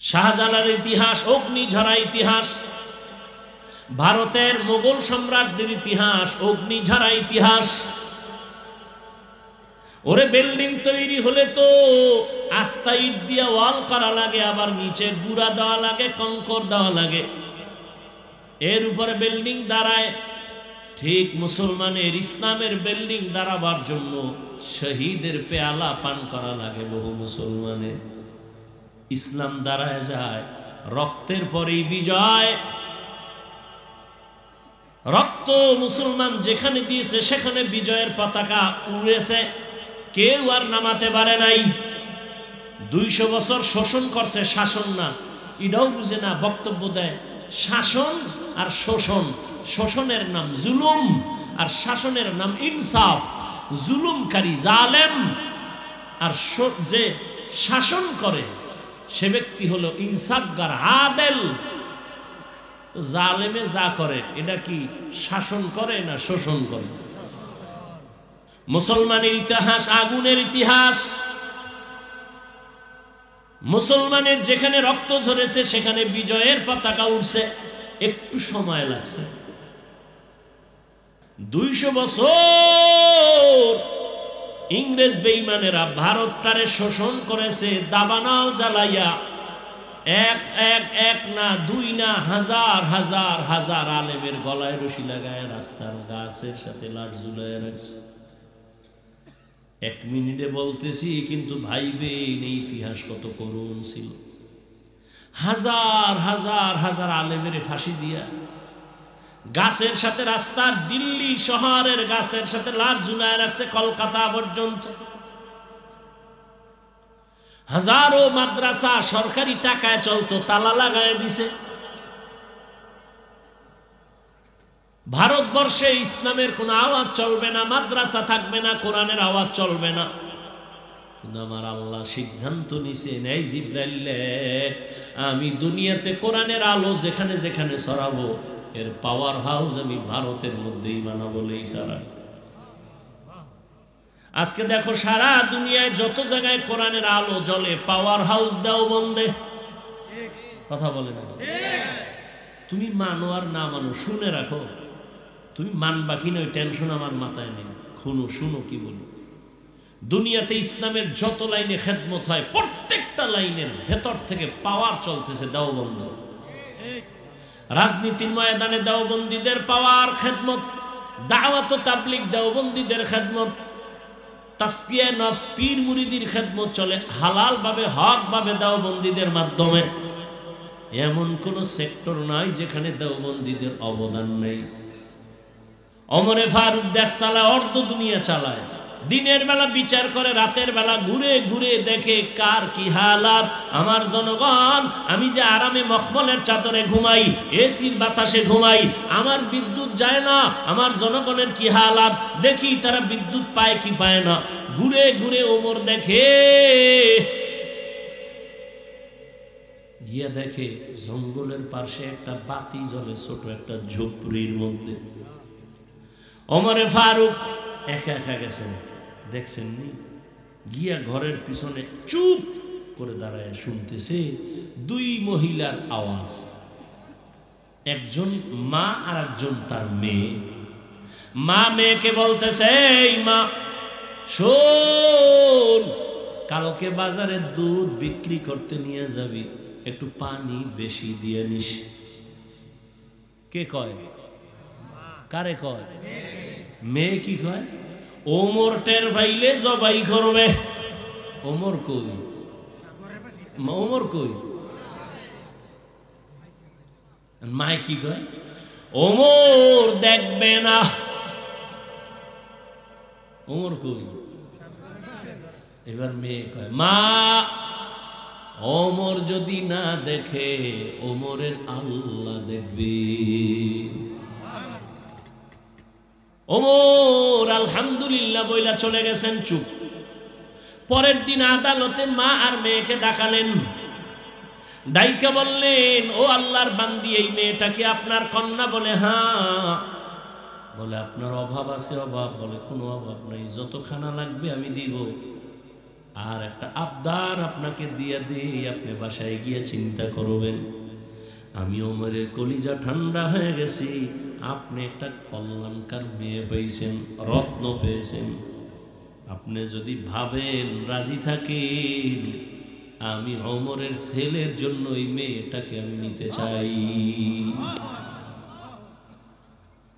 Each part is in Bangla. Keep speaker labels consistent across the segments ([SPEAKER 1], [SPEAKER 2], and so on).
[SPEAKER 1] শাহজালাল ইতিহাস, অগ্নিঝরা ইতিহাস, ভারতের মোগল সম্রাটদের ইতিহাস, অগ্নিঝরা ইতিহাস। ওরে বিল্ডিং তৈরি হলে তো আস্তা ইট দিয়া ওয়াল করা লাগে, আবার নিচে গুড়া দেওয়া লাগে, কংকর দেওয়া লাগে, এর উপরে বিল্ডিং দাঁড়ায়। ঠিক মুসলমানের ইসলামের বিল্ডিং দাঁড়াবার জন্য শহীদের পেয়ালা পান করা লাগে বহু মুসলমানের। ইসলাম দাঁড়ায় যায়, রক্তের পরেই বিজয়। রক্ত মুসলমান যেখানে দিয়েছে সেখানে বিজয়ের পতাকা উড়েছে, কেউ আর নামাতে পারে নাই। 200 বছর শোষণ করছে, শাসন না, এটাও বুঝে না, বক্তব্য দেয় শাসন আর শোষণ। শোষণের নাম জুলুম আর শাসনের নাম ইনসাফ। জুলুমকারী জালেম, আর যে শাসন করে সে ব্যক্তি হলো ইনসাফগার, আদেল। জালেমে যা করে এটা কি শাসন করে না শোষণ করে? মুসলমানের ইতিহাস আগুনের ইতিহাস। মুসলমানের যেখানে রক্ত ঝরেছে সেখানে বিজয়ের পতাকা উঠছে, একটু সময় লাগছে। 200 বছর ইংরেজ বেঈমানেরা ভারতটারে শোষণ করেছে, দাবানল জ্বালাইয়া। এক না, 2 না, হাজার হাজার হাজার আলেমের গলায় রশি লাগায় রাস্তার গাছের সাথে লাট ঝুলায় রাখছে। 1 মিনিটে বলতেছি, কিন্তু ভাইবেন এই ইতিহাস কত করুণ ছিল। হাজার হাজার হাজার আলেমের ফাঁসি দিয়া গাছের সাথে রাস্তার, দিল্লি শহরের গাছের সাথে লাট ঝুলায় রাখছে কলকাতা পর্যন্ত। হাজারো মাদ্রাসা সরকারি টাকায় চলতো, তালা লাগায় দিছে। ভারতবর্ষে ইসলামের কোন আওয়াজ চলবে না, মাদ্রাসা থাকবে না, কোরআনের আওয়াজ চলবে না। কিন্তু আমার আল্লাহ সিদ্ধান্ত নিছে, এই জিবরাইল, আমি দুনিয়াতে কোরআনের আলো যেখানে যেখানে ছড়াবো, এর পাওয়ার হাউস আমি ভারতের মধ্যেই বানাবো। খারাপ আজকে দেখো সারা দুনিয়ায় যত জায়গায় কোরআনের আলো জ্বলে, পাওয়ার হাউস দেওবন্দে। কথা বলে না? তুমি মানো আর না মানো, শুনে রাখো, তুমি মানবা কি নয় টেনশন আমার মাথায় নেই। শুনো কি বলি। দুনিয়াতে ইসলামের যত লাইনে খেদমত হয়, প্রত্যেকটা লাইনের ভেতর থেকে পাওয়ার চলতেছে দেওবন্দ। রাজনীতির ময়দানে দেওবন্দীদের পাওয়ার খেদমত, দাওয়াত ও তাবলীগ দেওবন্দীদের খেদমত, তাসকিয়া নফস পীর মুরিদির খেদমত চলে হালাল ভাবে, হক ভাবে দেওবন্দীদের মাধ্যমে। এমন কোন সেক্টর নাই যেখানে দেওবন্দীদের অবদান নেই। ওমরে ফারুক দেশ চালায়, অর্ধ দুনিয়া চালায়। দিনের বেলা বিচার করে, রাতের বেলা ঘুরে ঘুরে দেখে কার কি হালাত। আমার জনগণ, আমি যে আরামে মখমলের চাদরে ঘুমাই, এসির বাতাসে ঘুমাই, আমার বিদ্যুৎ যায় না, আমার জনগণের কি হালাত দেখি, তারা বিদ্যুৎ পায় কি পায় না। ঘুরে ঘুরে ওমর দেখে, গিয়া দেখে জঙ্গলের পাশে একটা বাতি জ্বলে, ছোট একটা ঝুপড়ির মধ্যে। ওমরে ফারুক একা একা গেছেন, দেখছেন নি, গিয়া ঘরের পিছনে চুপ করে দাঁড়ায় শুনতেছে 2 মহিলার আওয়াজ। একজন মা আর একজন তার মেয়ে। মা মেয়েকে বলতেছে, এই মা শোন, কালকে বাজারে দুধ বিক্রি করতে নিয়ে যাবি, একটু পানি বেশি দিয়ে নিস। কে কয়? কারে কয়? মেয়ে কি কয়? ওমর টের পাইলে জবাই করবে। ওমর কই? ওমর কই? মায় কি কয়? ওমর দেখবে না। ওমর কই? এবার মেয়ে কয়, মা ওমর যদি না দেখে, ওমরের আল্লাহ দেখবে। ওমর আলহামদুলিল্লাহ বইলা চলে গেছেন, চুপ। পরের দিন আদালতে মা আর মেয়েকে ডাকালেন, ডাইকা বললেন, ও আল্লাহর বান্দি, এই মেয়েটা কি আপনার কন্যা? বলে হ্যাঁ। বলে আপনার অভাব আছে? অভাব? বলে কোনো অভাব নাই, যত খানা লাগবে আমি দিব, আর একটা আবদার আপনাকে দিয়ে দিই, আপনি বাসায় গিয়ে চিন্তা করবেন। আমি ওমরের কলিজা ঠান্ডা হয়ে গেছি, আপনি একটা কল্যাণকার মেয়ে পেয়েছেন, রত্ন পেয়েছেন। আপনি যদি ভাবেন, রাজি থাকেন, আমি ওমরের ছেলের জন্য এই মেয়েটাকে আমি নিতে চাই।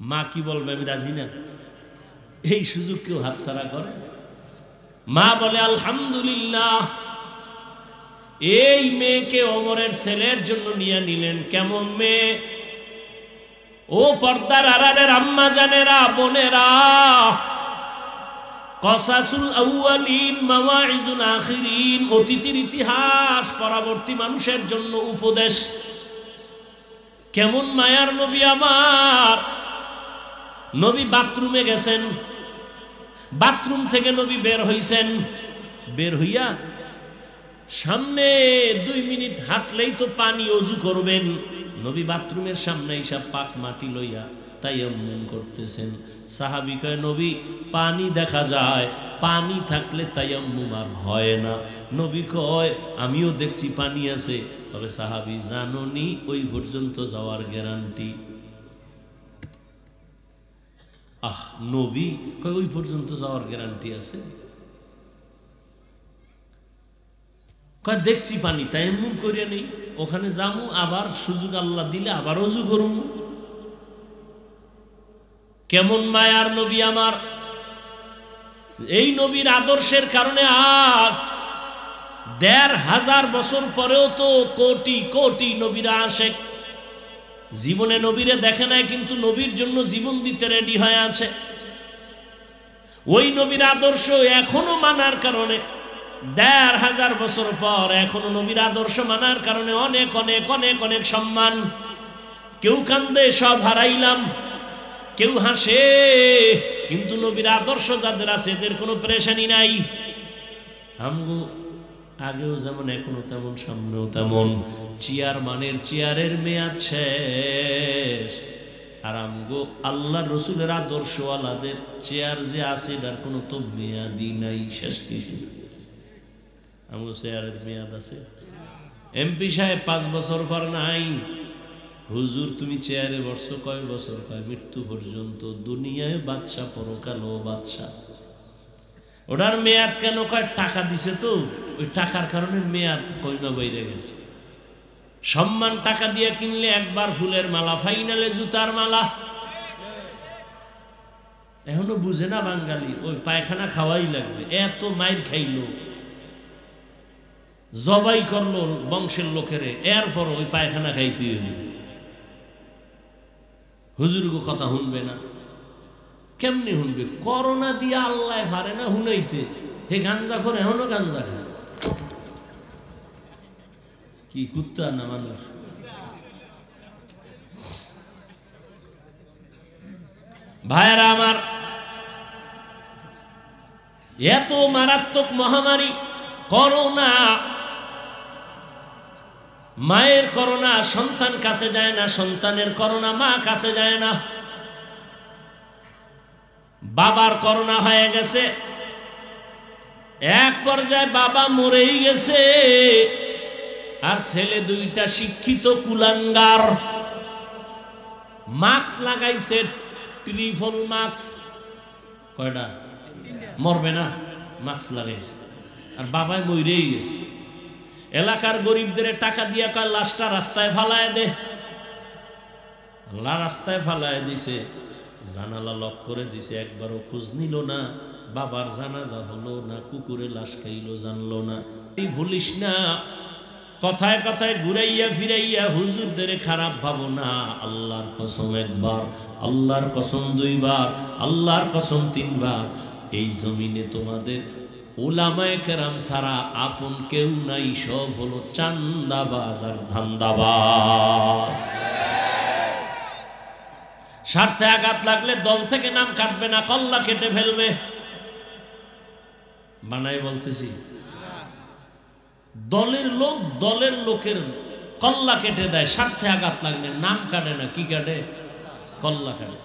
[SPEAKER 1] মা কি বলবে? আমি রাজি না। এই সুযোগ কেউ হাতছাড়া করে? মা বলে আলহামদুলিল্লাহ, এই মেয়েকে ওমরের ছেলের জন্য নিয়ে নিলেন। কেমন মেয়ে? ও পর্দার আড়ালের আম্মা জানেরা, বোনেরা, কসাসুল আউয়ালিন মাওয়াইজুল আখিরিন, অতীতের ইতিহাস পরবর্তী মানুষের জন্য উপদেশ। কেমন মায়ার নবী আমার! নবী বাথরুমে গেছেন, বাথরুম থেকে নবী বের হইছেন, বের হইয়া সামনে 2 মিনিট হাঁটলেই তো পানি, অজু করবেন। নবী বাথরুমের সামনে হিসাব পাক মাটি লইয়া তায়াম্মুম করতেছেন। সাহাবী কয়, নবী পানি দেখা যায়, পানি থাকলে তায়াম্মুম আর হয় না। নবী কয়, আমিও দেখছি পানি আছে, তবে সাহাবী জানোনি ওই পর্যন্ত যাওয়ার গ্যারান্টি। নবী কয় ওই পর্যন্ত যাওয়ার গ্যারান্টি আছে? কয় দেখছি পানি, তায়াম্মুম করিয়া নেই, ওখানে যামু, আবার সুযোগ আল্লাহ দিলে আবার ওযু করব। কেমন মায়ার নবী আমার! এই নবীর আদর্শের কারণে আজ ১৫০০ বছর পরেও তো কোটি কোটি নবীরা আশেক। জীবনে নবীরে দেখে নাই, কিন্তু নবীর জন্য জীবন দিতে রেডি হয়ে আছে। ওই নবীর আদর্শ এখনো মানার কারণে ১৫০০ বছর পর এখনো নবীর আদর্শ মানার কারণে অনেক অনেক অনেক অনেক সম্মান। কেউ কান্দে, সব হারাইলাম, কেউ হাসে, কিন্তু নবীর আদর্শ যাদের আছে এদের কোনো পেরেশানি নাই। আমগো আগেও যেমন এখনো তেমন, সামনেও তেমন। চেয়ারম্যানের চেয়ারের মেয়াদ শেষ, আর আমগো আল্লাহ রসুলের আদর্শওয়ালাদের চেয়ার যে আছে এটার কোনো তো মেয়াদি নাই, শেষ কিছু। আমগো চেয়ারের মেয়াদ আছে। এমপি সাহেব 5 বছর পর নাই। হুজুর তুমি চেয়ারে বসছো কয় বছর? কয় মৃত্যু পর্যন্ত। দুনিয়ায় বাদশা, পরকালও বাদশা। ওটার মেয়াদ কেন? কয় টাকা দিছে তো, ওই টাকার কারণে মেয়াদ কইমা বাইরে গেছে। সম্মান টাকা দিয়ে কিনলে একবার ফুলের মালা, ফাইনালে জুতার মালা। এখনো বুঝে না বাঙালি, ওই পায়খানা খাওয়াই লাগবে। এত মাইর খাইলো, জবাই করলো বংশের লোকেরে, এরপর ওই পায়খানা খাইতে হইল। হুজুরগো কথা শুনবে না। কেমনি শুনবে? করোনা দিয়ে আল্লাহ পারে না শুনাইতে। হে গাঞ্জা করে, এখনো গাঞ্জা খায়। কি কুত্তা না মানুষ! ভাইরা আমার, এত মারাত্মক মহামারী করোনা, মায়ের করোনা সন্তান কাছে যায় না, সন্তানের করোনা মা কাছে যায় না। বাবার করোনা হয়ে গেছে, এক পর্যায়ে বাবা মরেই গেছে, আর ছেলে 2টা শিক্ষিত কুলাঙ্গার। মাস্ক লাগাইছে, ট্রিপল মাস্ক। কয়টা? মরবে না, মাস্ক লাগাইছে, আর বাবাই মরেই গেছে। এলাকার গরিবদের টাকা দিয়া কয় লাশটা রাস্তায় ফালায় দে। আল্লাহ রাস্তায় ফালায় দিছে, জানালা লক করে দিছে, একবারও খোঁজ নিল না। বাবার জানাজা হলো না, কুকুরে লাশ খাইলো, জানলো না। এই ভুলিস না, কথায় কথায় ঘুরাইয়া ফিরাইয়া হুজুরদের খারাপ ভাবো না। আল্লাহর কসম একবার, আল্লাহর কসম 2 বার, আল্লাহর কসম 3 বার। এই জমিনে তোমাদের উলামায়ে কেরাম ছাড়া আপন কেউ নাই, সব হলো চান্দাবাজ আর ধান্দাবাজ। স্বার্থে আঘাত লাগলে দল থেকে নাম কাটবে না, কল্লা কেটে ফেলবে। বানাই বলতেছি, দলের লোক দলের লোকের কল্লা কেটে দেয়, স্বার্থে আঘাত লাগলে নাম কাটে না। কি কাটে? কল্লা কাটে।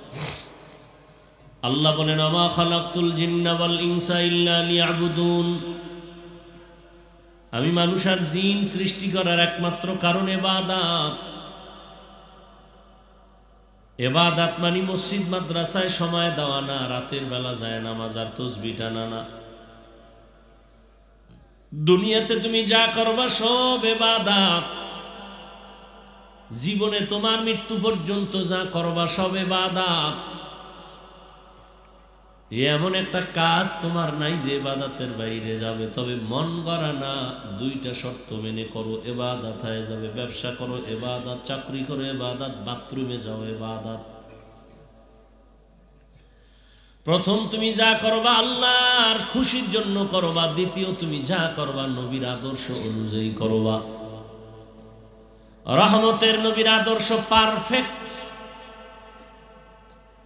[SPEAKER 1] আল্লাহ বলেন, আমা খালাকতুল জিন্না ওয়াল ইনসা ইল্লা লিয়াবুদুন। আমি মানুষ আর জিন সৃষ্টি করার একমাত্র কারণ ইবাদত। ইবাদত মানে মসজিদ মাদ্রাসায় সময় দেওয়া না, রাতের বেলা যায় নামাজ আর তাসবিহ টানা না। দুনিয়াতে তুমি যা করবা সব ইবাদত। জীবনে তোমার মৃত্যু পর্যন্ত যা করবা সব ইবাদত। এমন একটা কাজ তোমার নাই যে ইবাদতের বাইরে যাবে, তবে মন গড়া না। দুইটা শর্ত মেনে করো, ইবাদত হয়ে যাবে। ব্যবসা করো ইবাদত, চাকরি করো ইবাদত, বাথরুমে যাও ইবাদত। প্রথম তুমি যা করবা আল্লাহর খুশির জন্য করবা। দ্বিতীয় তুমি যা করবা নবীর আদর্শ অনুযায়ী করবা। রহমতের নবীর আদর্শ পারফেক্ট।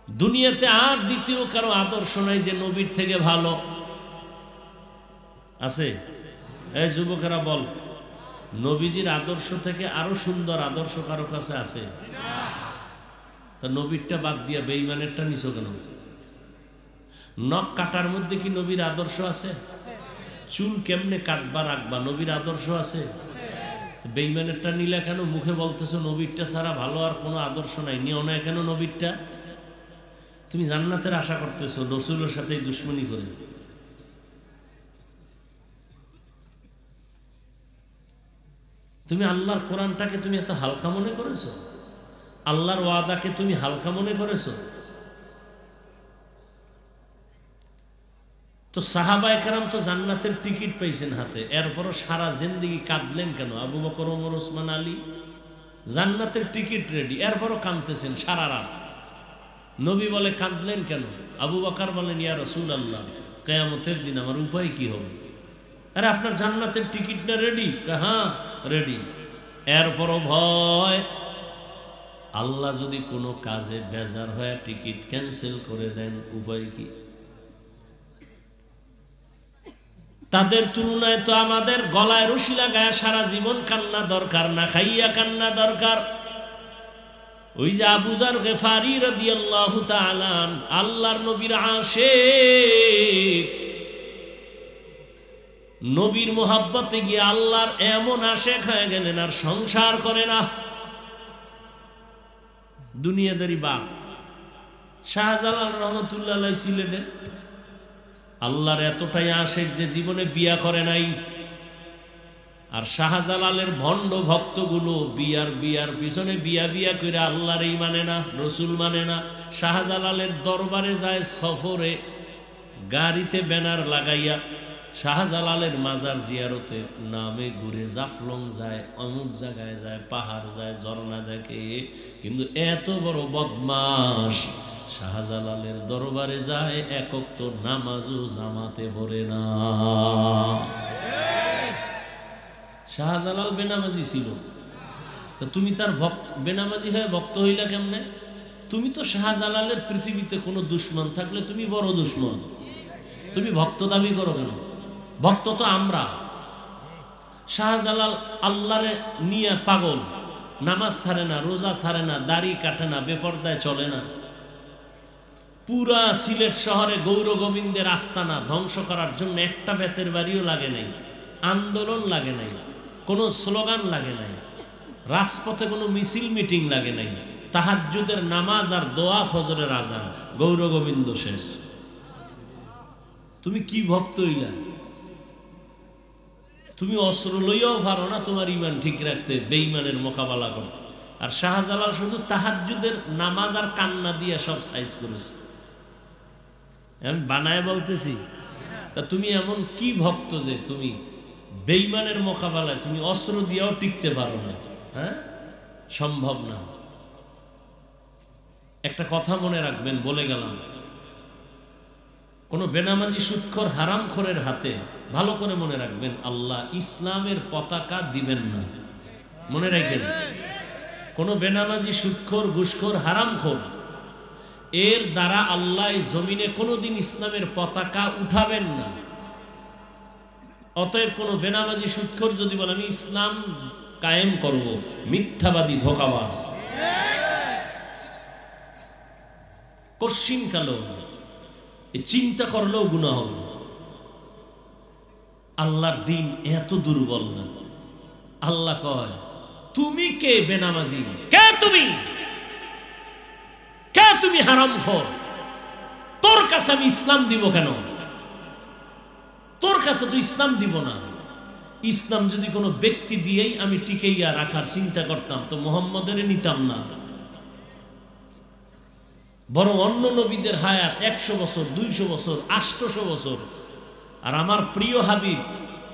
[SPEAKER 1] দুনিয়াতে আর দ্বিতীয় কারো আদর্শ নাই যে নবীর থেকে ভালো আছে। এই যুবকেরা বল, নবীজির আদর্শ থেকে আরো সুন্দর আদর্শ কারো কাছে আছে? তা নবীরটা বাদ দিয়া বেঈমানেরটা নিছো কেন? নখ কাটার মধ্যে কি নবীর আদর্শ আছে? চুল কেমনে কাটবা রাখবা নবীর আদর্শ আছে? বেঈমানেরটা নিলে কেন? মুখে বলতেছো নবীরটা ছাড়া ভালো আর কোনো আদর্শ নাই, নিও না কেন নবীরটা? তুমি জান্নাতের আশা করতেছো রাসূলের সাথে দুশমনি করে। তুমি আল্লাহর কোরআনটাকে তুমি এত হালকা মনে করেছো? আল্লাহর ওয়াদাকে তুমি হালকা মনে করেছো? তো সাহাবায়ে কেরাম তো জান্নাতের টিকিট পাইছেন হাতে, এরপরও সারা জিন্দেগি কাঁদলেন কেন? আবু বকর, ওমর, ওসমান, আলী জান্নাতের টিকিট রেডি, এরপরও কাঁদতেছেন সারা রাত। নবী বলে কাঁদলেন কেন? আবু বকর বলেন ইয়া রাসূলুল্লাহ, কিয়ামতের দিন আমার উপায় কি হবে? আরে আপনার জান্নাতের টিকিট না রেডি? হ্যাঁ রেডি। এরপরও ভয়, আল্লাহ যদি কোনো কাজে বেজার হয়ে টিকিট ক্যান্সেল করে দেন উপায় কি? তাদের তুলনায় তো আমাদের গলায় রশি লাগায় সারা জীবন কান্না দরকার না, খাইয়া কান্না দরকার। ওই যে আবু যার গিফারি রাদিয়াল্লাহু তাআলা আল্লাহর নবীর আশিক, নবীর মোহাব্বতে গিয়ে আল্লাহর এমন আশিক হয়ে গেলেন আর সংসার করে না, দুনিয়াদারি বাপ। শাহজালাল রহমতুল্লাহ আলাইহি ছিলেন আল্লাহর এতটাই আশিক যে জীবনে বিয়া করে নাই। আর শাহজালালের ভণ্ড ভক্তগুলো বিয়ার পিছনে বিয়া করে আল্লাহরই মানে না, রসুল মানে না। শাহজালালের দরবারে যায় সফরে, গাড়িতে ব্যানার লাগাইয়া শাহজালালের মাজার জিয়ারতের নামে ঘুরে, জাফলং যায়, অমুক জায়গায় যায়, পাহাড় যায়, ঝর্ণা দেখে। কিন্তু এত বড় বদমাশ শাহজালালের দরবারে যায়, এক ওয়াক্ত নামাজও জামাতে পড়ে না। শাহজালাল বেনামাজি ছিল, তো তুমি তার বেনামাজি হয়ে ভক্ত হইলা কেমনে? তুমি তো শাহজালালের পৃথিবীতে কোনো দুশ্মন থাকলে তুমি বড় দুশ্মন, তুমি ভক্ত দাবি করো কেন? ভক্ত তো আমরা। শাহজালাল আল্লাহরে নিয়ে পাগল, নামাজ ছাড়ে না, রোজা ছাড়ে না, দাড়ি কাটে না, বেপরদায় চলে না। পুরা সিলেট শহরে গৌর গোবিন্দের আস্তানা ধ্বংস করার জন্য একটা বেতের বাড়িও লাগে নাই, আন্দোলন লাগে নাই, কোনো স্লোগান লাগে নাই, রাজপথে কোনো মিছিল মিটিং লাগে নাই। তাহাজ্জুদের নামাজ আর দোয়া, ফজরের আজান, গৌর গোবিন্দ শেষ। তুমি কি ভক্ত হইলা? তুমি অস্ত্র লইয়াও পারো না তোমার ইমান ঠিক রাখতে, বেঈমানের মোকাবেলা করতে। আর শাহজালাল শুধু তাহাজ্জুদের নামাজ আর কান্না দিয়ে সব সাইজ করেছে। আমি বানায় বলতেছি। তা তুমি এমন কি ভক্ত যে তুমি বেঈমানের মোকাবেলায় তুমি অস্ত্র দিয়েও টিকতে পারো না? হ্যাঁ, সম্ভব না। একটা কথা মনে রাখবেন, বলে গেলাম, কোন বেনামাজি সুদখোর হারামখোরের হাতে ভালো করে মনে রাখবেন, আল্লাহ ইসলামের পতাকা দিবেন না। মনে রাখেন, কোন বেনামাজি সুদখোর, ঘুষখোর, হারামখোর এর দ্বারা আল্লাহ জমিনে কোনোদিন ইসলামের পতাকা উঠাবেন না। অতএব কোন বেনামাজি সুদখোর যদি বলে আমি ইসলাম কায়েম করব, মিথ্যাবাদী, ধোঁকাবাজ, কশ্চিন কালেও না, চিন্তা করলেও গুনাহ হবে। আল্লাহর দিন এত দুর্বল না। আল্লাহ কয় তুমি কে বেনামাজি, কে তুমি, কে তুমি হারামখোর, তোর কাছে আমি ইসলাম দিব কেন? তোর কাছে তো ইসলাম দিব না। ইসলাম যদি কোনো ব্যক্তি দিয়েই আমি টিকাইয়া রাখার চিন্তা করতাম তো মুহাম্মদের নিতাম না, বরং অন্য নবীদের হায়াত 100 বছর, 200 বছর, 800 বছর। আর আমার প্রিয় হাবিব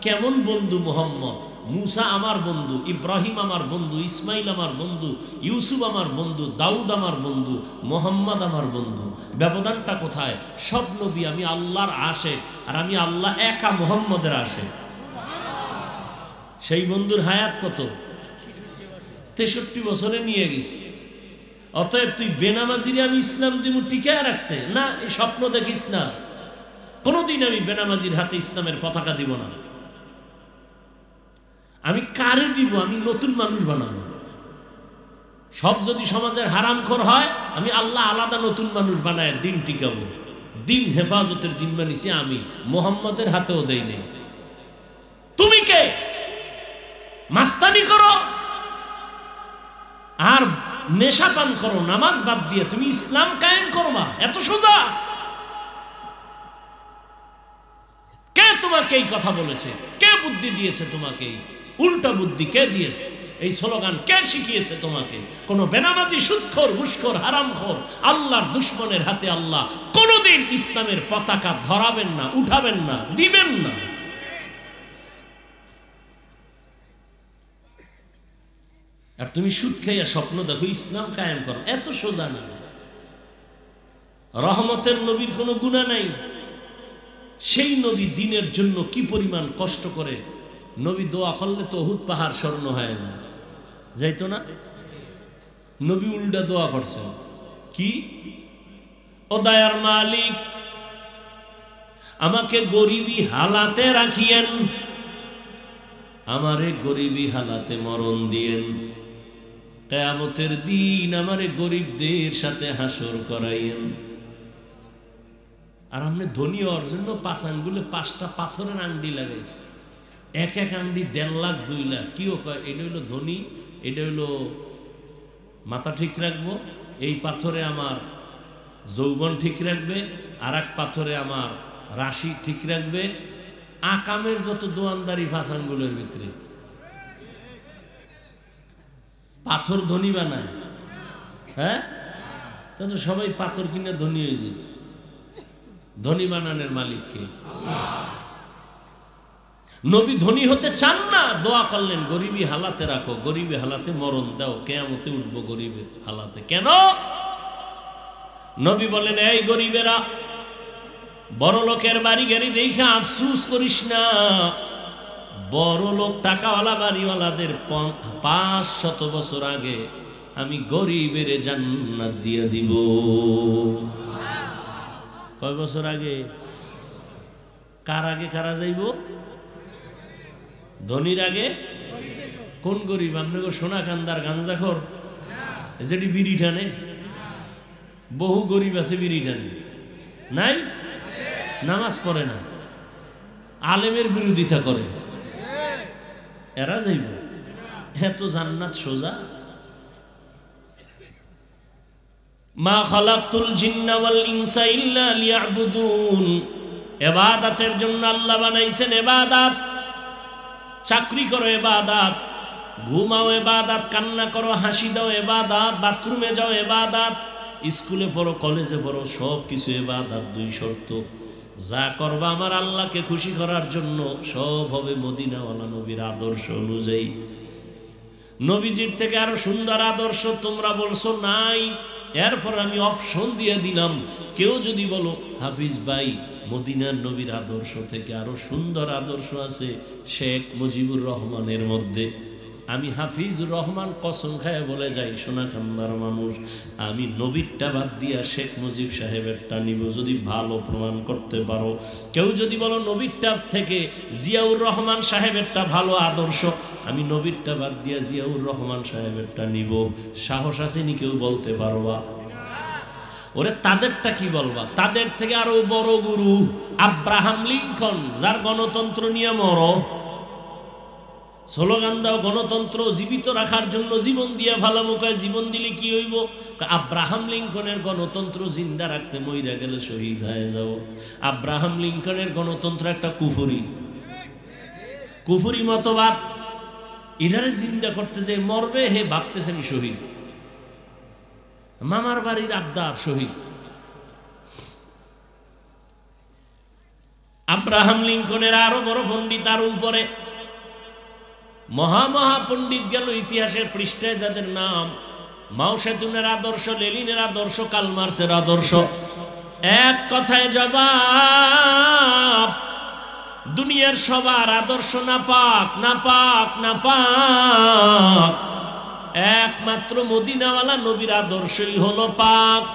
[SPEAKER 1] কেমন বন্ধু মুহাম্মদ, মুসা আমার বন্ধু, ইব্রাহিম আমার বন্ধু, ইসমাইল আমার বন্ধু, ইউসুফ আমার বন্ধু, দাউদ আমার বন্ধু, মোহাম্মদ আমার বন্ধু। ব্যবধানটা কোথায়? সব নবী আমি আল্লাহর আশেক, আর আমি আল্লাহ একা মুহাম্মদের আশেক। সেই বন্ধুর হায়াত কত? 63 বছরে নিয়ে গেছি। অতএব তুই বেনামাজিরে আমি ইসলাম দিব টিকায় রাখতে না, এই স্বপ্ন দেখিস না। কোনোদিন আমি বেনামাজির হাতে ইসলামের পতাকা দিব না। আমি কারে দিব? আমি নতুন মানুষ বানাবো। সব যদি সমাজের হারামখোর হয়, আমি আল্লাহ আলাদা নতুন মানুষ বানায় দিন টিকাবো। দিন হেফাজতের জিম্মা নিছি আমি, মুহাম্মদের হাতেও দেই নেই। তুমি কে? মাস্তানি করো আর নেশা পান করো, নামাজ বাদ দিয়ে তুমি ইসলাম কায়েম করবা? এত সোজা? কে তোমাকে এই কথা বলেছে? কে বুদ্ধি দিয়েছে তোমাকে? উল্টা বুদ্ধি কে দিয়েছে? এই স্লোগান কে শিখিয়েছে তোমাকে? কোন বেনামাজি, সুদখোর, ঘুষখোর, হারামখোর, আল্লাহর দুশমনের হাতে আল্লাহ কোনোদিন ইসলামের পতাকা ধরাবেন না, উঠাবেন না, দিবেন না। আর তুমি সুদ খাইয়া স্বপ্ন দেখো ইসলাম কায়েম করো, এত সোজা না। রহমতের নবীর কোনো গুনাহ নাই। সেই নবী দিনের জন্য কি পরিমাণ কষ্ট করে। নবী দোয়া করলে তো উহুদ পাহাড় স্বর্ণ হয়ে যায়, যাইতো না? নবী উল্টা দোয়া করছে কি? ও দয়ার মালিক, আমাকে গরিবী হালাতে রাখিয়েন, আমারে গরিবী হালাতে মরণ দিয়েন, কিয়ামতের দিন আমারে গরিবদের সাথে হাসর করাইয়েন। আর আপনি ধনী হওয়ার জন্য 5 আঙ্গুলে 5টা পাথরের আংটি লাগাইছে, এক এক আংটি 1.5 লাখ 2 লাখ। কিও কয় এটা হইলো ধনী, এটা হইলো মাথা ঠিক রাখবো, এই পাথরে আমার যৌবন ঠিক রাখবে, আর এক পাথরে আমার রাশি ঠিক রাখবে। আকামের যত দোয়ানদারি 5 আঙ্গুলের ভিতরে। পাথর ধনী বানায়? হ্যাঁ, তাহলে সবাই পাথর কিনে ধনী হয়ে যেত। ধনী বানানোর মালিককে নবী ধনী হতে চান না, দোয়া করলেন গরিবী হালাতে রাখো, গরিবী হালাতে মরণ দাও, কিয়ামতে উঠবো গরিবের হালাতে। কেন? নবী বলেন এই গরিবেরা, বড় লোকের বাড়ি গাড়ি দেখে আফসুস করিস না। বড় লোক টাকাওয়ালা বাড়িওয়ালাদের 500 বছর আগে আমি গরিবের জান্নাত দিয়ে দিব। কয় বছর আগে? কার আগে কারা যাইব? ধনীর আগে। কোন গরিব? আপনাকে সোনা কান্দার গাঞ্জাখোর যেটি বিড়ি টানে? বহু গরিব আছে বিড়ি টানে, নাই? নামাজ পড়ে না, আলেমের বিরোধিতা করে, এরা যাইব। এত জান্নাত সোজা? মা খালাকতুল জিন্না ওয়াল ইনসা ইল্লা লিয়াবুদুন। ইবাদতের জন্য আল্লাহ বানাইছেন ইবাদত। চাকরি করো ইবাদত, ঘুমাও ইবাদত, কান্না করো, হাসি দাও ইবাদত, বাথরুমে যাও ইবাদত, স্কুলে পড়ো, কলেজে পড়ো, সব কিছু ইবাদত। 2 শর্ত, যা করবা আমার আল্লাহকে খুশি করার জন্য সব হবে মদিনাওয়ালা নবীর আদর্শ অনুযায়ী। নবীজির থেকে আরো সুন্দর আদর্শ তোমরা বলছো নাই, এরপর আমি অপশন দিয়ে দিলাম, কেউ যদি বলো হাফিজ ভাই মদিনার নবীর আদর্শ থেকে আরো সুন্দর আদর্শ আছে শেখ মুজিবুর রহমানের মধ্যে, আমি হাফিজুর রহমান কসম খায় বলে যাই, সোনাকান্দার মানুষ, আমি নবীরটা বাদ দিয়া শেখ মুজিব সাহেবেরটা নিব যদি ভালো প্রমাণ করতে পারো। কেউ যদি বলো নবীরটা থেকে জিয়াউর রহমান সাহেবেরটা ভালো আদর্শ, আমি নবীরটা বাদ দিয়া জিয়াউর রহমান সাহেবেরটা নিব। সাহস আছে নি কেউ বলতে পারবা? ওরে তাদেরটা কি বলবা? তাদের থেকে আরো বড় গুরু আব্রাহাম লিঙ্কন, যার গণতন্ত্র নিয়ে মরো, স্লোগান দাও গণতন্ত্র জীবিত রাখার জন্য জীবন দিয়ে ভালো মুখায়, জীবন দিলে কি হইব? আব্রাহাম লিঙ্কনের গণতন্ত্র জিন্দা রাখতে মইরা গেলে শহীদ হয়ে যাব। আব্রাহাম লিঙ্কনের গণতন্ত্র একটা কুফুরি মতবাদ। এটারে জিন্দা করতে যে মরবে, হে ভাবতেছে আমি শহীদ। মামার বাড়ির আবদার শহীদ। আব্রাহাম লিঙ্কনের আরো বড় পণ্ডিত, তার উপরে মহা পণ্ডিত গেল ইতিহাসের পৃষ্ঠায়, যাদের নাম মাও সেতুনের আদর্শ, লেনিনের আদর্শ, কার্ল মার্ক্সের আদর্শ। এক কথায় জবাব, দুনিয়ার সবার আদর্শ নাপাক, একমাত্র মদিনাওয়ালা নবীর আদর্শই হলো পাক।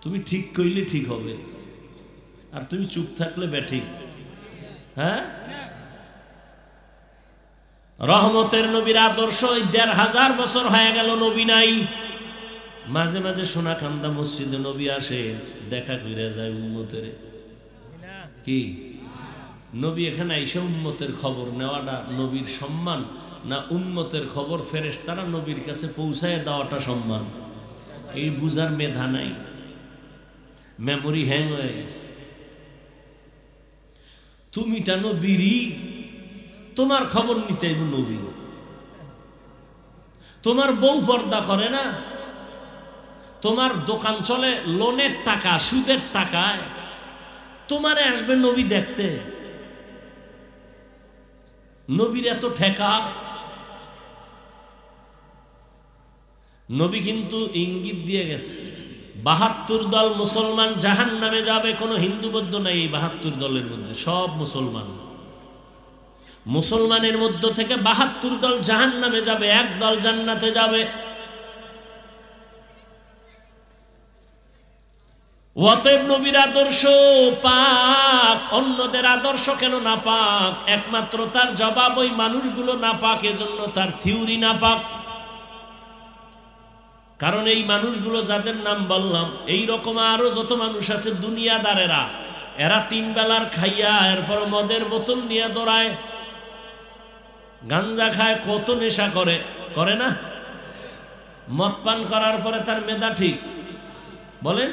[SPEAKER 1] তুমি ঠিক কইলে ঠিক হবে, আর তুমি চুপ থাকলে ব্যাঠিক। হ্যাঁ, রহমতের নবীর আদর্শ ১৫০০ বছর হয়ে গেল নবী নাই। মাঝে মাঝে সোনাকান্দা মসজিদে নবী আসে, দেখা কইরা যায় উম্মতের। কি নবী এখানে আইসা উম্মতের খবর নেওয়াটা নবীর সম্মান, না উম্মতের খবর ফেরেশতারা নবীর কাছে পৌঁছায় দেওয়াটা সম্মান? এই বুঝার মেধা নাই, মেমোরি হ্যাং হয়ে গেছে। তুমিটা নবীরই, তোমার খবর নিতে নবী। তোমার বউ পর্দা করে না, তোমার দোকান চলে লোনের টাকা, সুদের টাকায়, তোমারে আসবে নবী দেখতে। নবীর এত ঠেকা। নবী কিন্তু ইঙ্গিত দিয়ে গেছে, ৭২ দল মুসলমান জাহান্নামে যাবে। কোনো হিন্দু বৌদ্ধ নাই এই ৭২ দলের মধ্যে, সব মুসলমান। মুসলমানের মধ্য থেকে ৭২ দল জাহান্নামে যাবে, এক দল জান্নাতে যাবে। অতএব নবীর আদর্শ পাক, অন্যদের আদর্শ কেন না পাক? একমাত্র তার জবাব ওই মানুষগুলো না পাক, এজন্য তার থিওরি না পাক। কারণ এই মানুষগুলো যাদের নাম বললাম, এই রকম আরো যত মানুষ আছে দুনিয়াদারেরা, এরা ৩ বেলার খাইয়া এরপর মদের বোতল নিয়ে দৌড়ায়, গাঞ্জা খায়, কত নেশা করে না? মদ পান করার পরে তার মেধা ঠিক বলেন?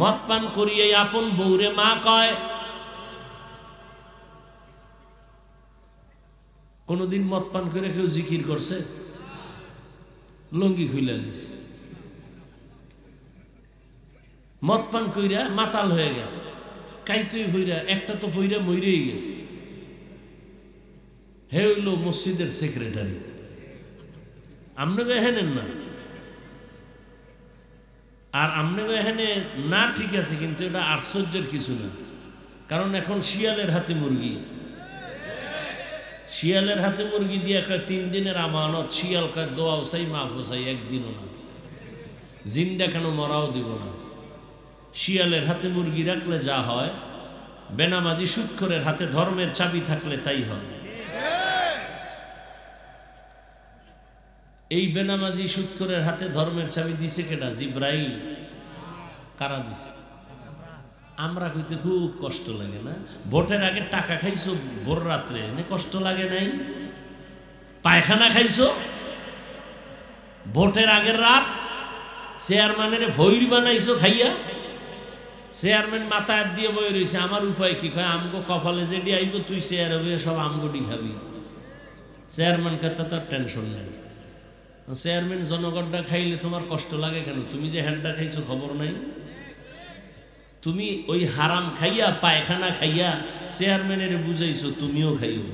[SPEAKER 1] মদ পান করিয়ে আপন বউরে মা কয়। কোনদিন মদ পান করে কেউ জিকির করছে? লঙ্গি খুইলা নিছে। মদ পান কইরা মাতাল হয়ে গেছে, কাইতুই ভইরা, একটা তো ভইরা মইরেই গেছে। হে হইল মসজিদের সেক্রেটারি। আপনাকে হেনেন না, আর আপনাকে এখানে না ঠিক আছে, কিন্তু এটা আশ্চর্যের কিছু না। কারণ এখন শিয়ালের হাতে মুরগি, শিয়ালের হাতে মুরগি দিয়ে কয় ৩ দিনের আমানত। শিয়াল কয় দোয়াও চাই, মাফও চাই, একদিনও না, জিন্দা কেন মরাও দিব না। শিয়ালের হাতে মুরগি রাখলে যা হয়, বেনামাজি সুৎখরের হাতে ধর্মের চাবি থাকলে তাই হয়। এই বেনামাজি সুৎখরের হাতে ধর্মের চাবি দিছে কেডা? জিব্রাইল। কারা দিছে? আমরা কইতে খুব কষ্ট লাগে না? ভোটের আগে টাকা খাইছো ভোর রাত্রে, এনে কষ্ট লাগে নাই? পায়খানা খাইছো ভোটের আগের রাত, চেয়ারম্যানের ভৈর বানাইছো খাইয়া। চেয়ারম্যান মাথায় দিয়ে বই রয়েছে, আমার উপায় কি? কয় আমগো কপালে যেডি আইব তুই চেয়ার হবে, সব আমগোডি খাবি। চেয়ারম্যান কথা তার টেনশন নেই। চেয়ারম্যান জনগণটা খাইলে তোমার কষ্ট লাগে কেন? তুমি যে হ্যান্ডটা খাইছো খবর নাই? তুমি ওই হারাম খাইয়া, পায়খানা খাইয়া চেয়ারম্যানের বুঝাইছো, তুমিও খাইও।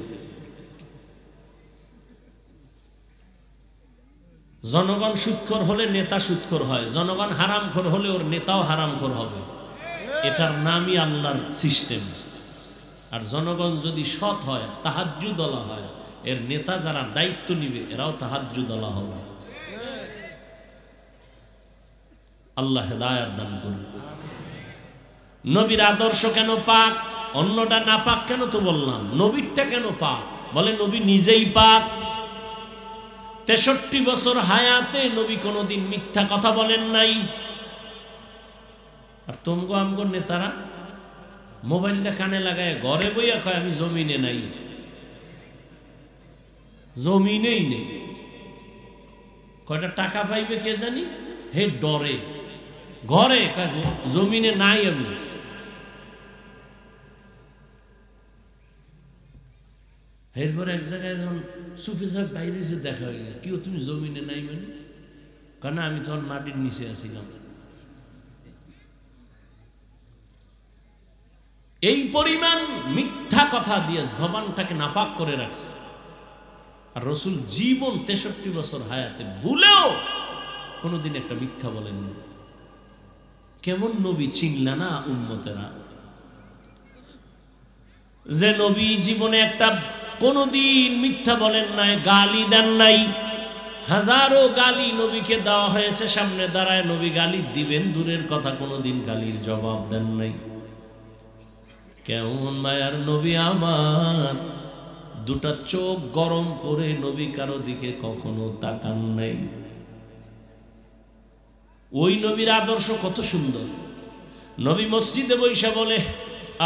[SPEAKER 1] জনগণ সুৎখোর হলে নেতা সুৎখোর হয়, জনগণ হারামখোর হলে ওর নেতাও হারামখোর হবে। এটার নামই আল্লাহর সিস্টেম। আর জনগণ যদি সৎ হয়, তাহাজ্জুদওয়ালা হয়, এর নেতা যারা দায়িত্ব নিবে এরাও তাহাজ্জুদওয়ালা হবে। আল্লাহ হেদায়েত দান করুন। নবীর আদর্শ কেন পাক? অন্যটা না পাক কেন? তো বললাম নবীরটা কেন পাক? বলে নবী নিজেই পাক। 63 বছর হায়াতে নবী কোনোদিন মিথ্যা কথা বলেন নাই। আর তোমগো আমগো নেতারা মোবাইলটা কানে লাগায় ঘরে বইয়া কয় আমি জমিনে নাই, জমিনেই নেই। কয়টা টাকা পাইবে কে জানি, হে ডরে ঘরে জমিনে নাই আমি। এরপর এক জায়গায় যখন সুফি সাহেব বাইরে এসে দেখা হয়ে গেল, কেউ তুমি জমিনে নাই মানে? কারণ আমি তখন মাটির নিচে আসিলাম। এই পরিমাণ মিথ্যা কথা দিয়ে জবানটাকে নাপাক করে রাখছে। আর রসুল জীবন 63 বছর হায়াতে ভুলেও কোনোদিন একটা মিথ্যা বলেননি। কেমন নবী চিনলা না উম্মতেরা, যে নবী জীবনে একটা কোনোদিন মিথ্যা বলেন নাই, গালি দেন নাই। হাজারো গালি নবীকে দেওয়া হয়েছে, সামনে দাঁড়ায় নবী গালি দিবেন দূরের কথা, কোনোদিন গালির জবাব দেন নাই। কেমন মায়ার নবী আমার, দুটা চোখ গরম করে নবী কারো দিকে কখনো তাকান নাই। ওই নবীর আদর্শ কত সুন্দর। নবী মসজিদে বৈশা বলে,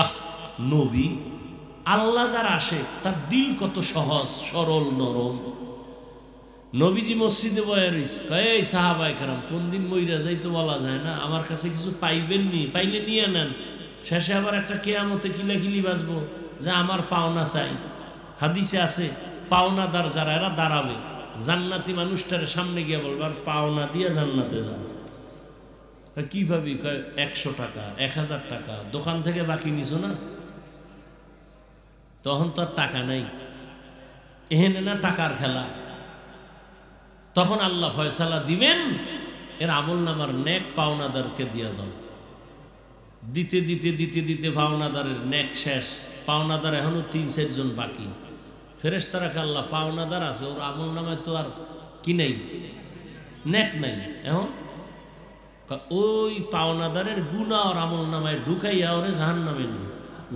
[SPEAKER 1] আহ নবী, আল্লাহ যার আসে তার দিল কত সহজ সরল নরম। নবীজি মসজিদে বয়ে রইছে, এই সাহাবায়ে কেরাম কোন দিন মইরা যাইতো বলা যায় না, আমার কাছে কিছু পাইবেন নি, পাইলে নিয়ে নেন। শেষে আবার একটা কেয়ামতে কিলাকিলি বাজবো যে আমার পাওনা চাই। হাদিসে আছে পাওনাদার যারা এরা দাঁড়াবে, জান্নাতি মানুষটার সামনে গিয়ে বলবে আর পাওনা দিয়ে জান্নাতে যান। কি ভাবি? 100 টাকা 1000 টাকা দোকান থেকে বাকি নিছো না, তখন তো আর টাকা নাই, এহেনে না টাকার খেলা। তখন আল্লাহ ফয়সালা দিবেন, এর আমল নামার নেক পাওনাদারকে দিয়ে দাও। দিতে দিতে দিতে দিতে পাওনাদারের নেক শেষ, পাওনাদার এখনো 3-4 জন বাকি। ফেরেশতারাকে আল্লাহ পাওনাদার আছে, ওর আমল নামায় তো আর কি নাই, নেক নাই। এখন ওই পাওনাদারের গুনাহ ওর আমল নামায় ঢুকাইয়া ওরে জাহান্নামে নিয়ে,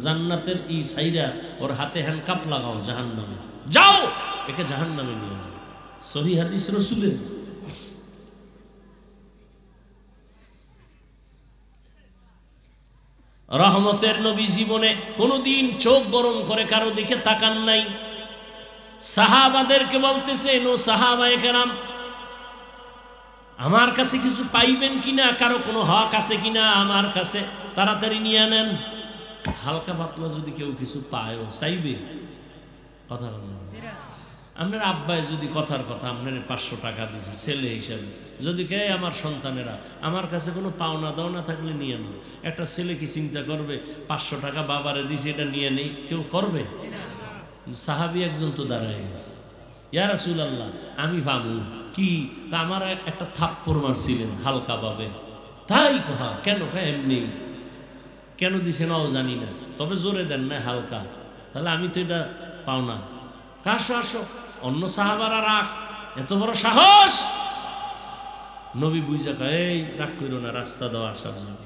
[SPEAKER 1] জান্নাতের ই সাইরা ওর হাতে হ্যান্ডকাপ লাগাও জাহান্নামে, যাও একে জাহান্নামে নিয়ে যাও। সহিহ হাদিস রাসূলের। রহমতের নবী জীবনে কোনোদিন চোখ গরম করে কারো দিকে তাকান নাই। সাহাবাদেরকে বলতেছেন, ও সাহাবায়ে কেরাম, আমার কাছে কিছু পাইবেন কিনা, কারো কোনো হক আছে কিনা আমার কাছে, তাড়াতাড়ি নিয়ে নেন। হালকা পাতলা যদি কেউ কিছু পায়ও চাইবে, কথা বলেন। আপনার আব্বাই যদি কথার কথা আপনার 500 টাকা দিয়েছে ছেলে হিসাবে, যদি কে আমার সন্তানেরা আমার কাছে কোনো পাওনা দাওনা থাকলে নিয়ে নাও। একটা ছেলে কি চিন্তা করবে 500 টাকা বাবারে দিয়েছে এটা নিয়ে নেই? কেউ করবে? সাহাবী একজন তো দাঁড়ায় গেছে, ইয়া রাসূলুল্লাহ আমি ভাবু কি, আমার একটা থাপ্পড় মারছিলেন হালকা ভাবে। তাই কহা কেন? এমনি। কেন দিছে নাও জানি না, তবে জোরে দেন না হালকা, তাহলে আমি তো এটা পাও না। আসো আসো, অন্য সাহাবারা রাগ, এত বড় সাহস। নবী বুঝা কয়, এই রাগ করো না, রাস্তা দাও আসার জন্য।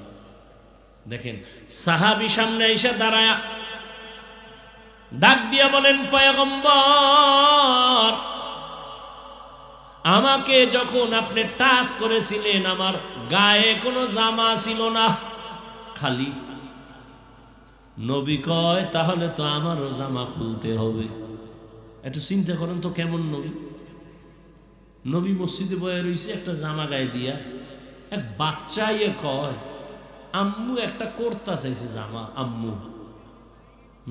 [SPEAKER 1] দেখেন সাহাবী সামনে এসে দাঁড়ায় ডাক দিয়া বলেন, পয়গম্বর আমাকে যখন আপনি টাচ করেছিলেন আমার গায়ে কোনো জামা ছিল না, খালি। নবী কয়, তাহলে তো আমারও জামা খুলতে হবে। একটু চিন্তা করেন তো কেমন নবী। নবী মসজিদে বয়ে রইছে একটা জামা গায়ে দিয়া, এক বাচ্চা ইয়ে কয়, আম্মু একটা কুর্তা চাইছে জামা, আম্মু।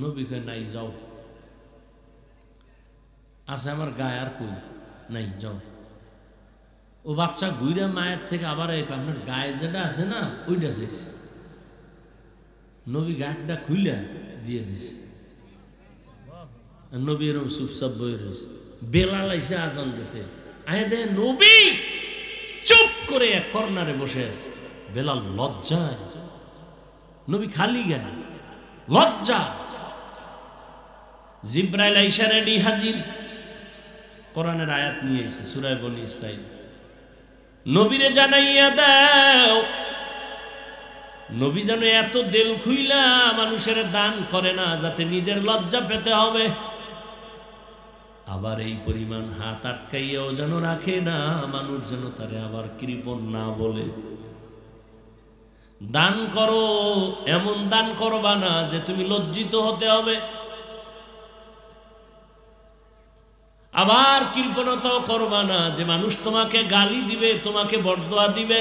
[SPEAKER 1] নবী কয়, নাই যাও, আছে আমার গায়ে আর কই নাই, যাও। ও বাচ্চা ঘুরে মায়ের থেকে আবার আপনার গায়ে যেটা আছে না ওইটা চাইছে। নবী গায়েরটা খুইলা দিয়ে দিছে। নবী এরকম চুপচাপ বয়ে রয়েছে। বেলাল আইসে আজান দিতে, আয় দে নবী চুপ করে এক কর্নারে বসে আছে। বেলাল লজ্জায়, নবী খালি গায়ে, লজ্জা। জিব্রাইল আইসা রেডি হাজির, কোরআনের আয়াত নিয়ে এসে সূরা বনী ইসরাঈল, নবীরে জানাইয়া দাও। নবী যেন এত দিল খুইলা মানুষের দান করে না, যাতে নিজের লজ্জা পেতে হবে। আবার এই পরিমাণ হাত আটকাইয়াও যেন রাখে না, মানুষ যেন তারে আবার কৃপণ না বলে। দান করো, এমন দান করবা না যে তুমি লজ্জিত হতে হবে। আবার কৃপণতাও করবা না যে মানুষ তোমাকে গালি দিবে, তোমাকে বরদোয়া দিবে।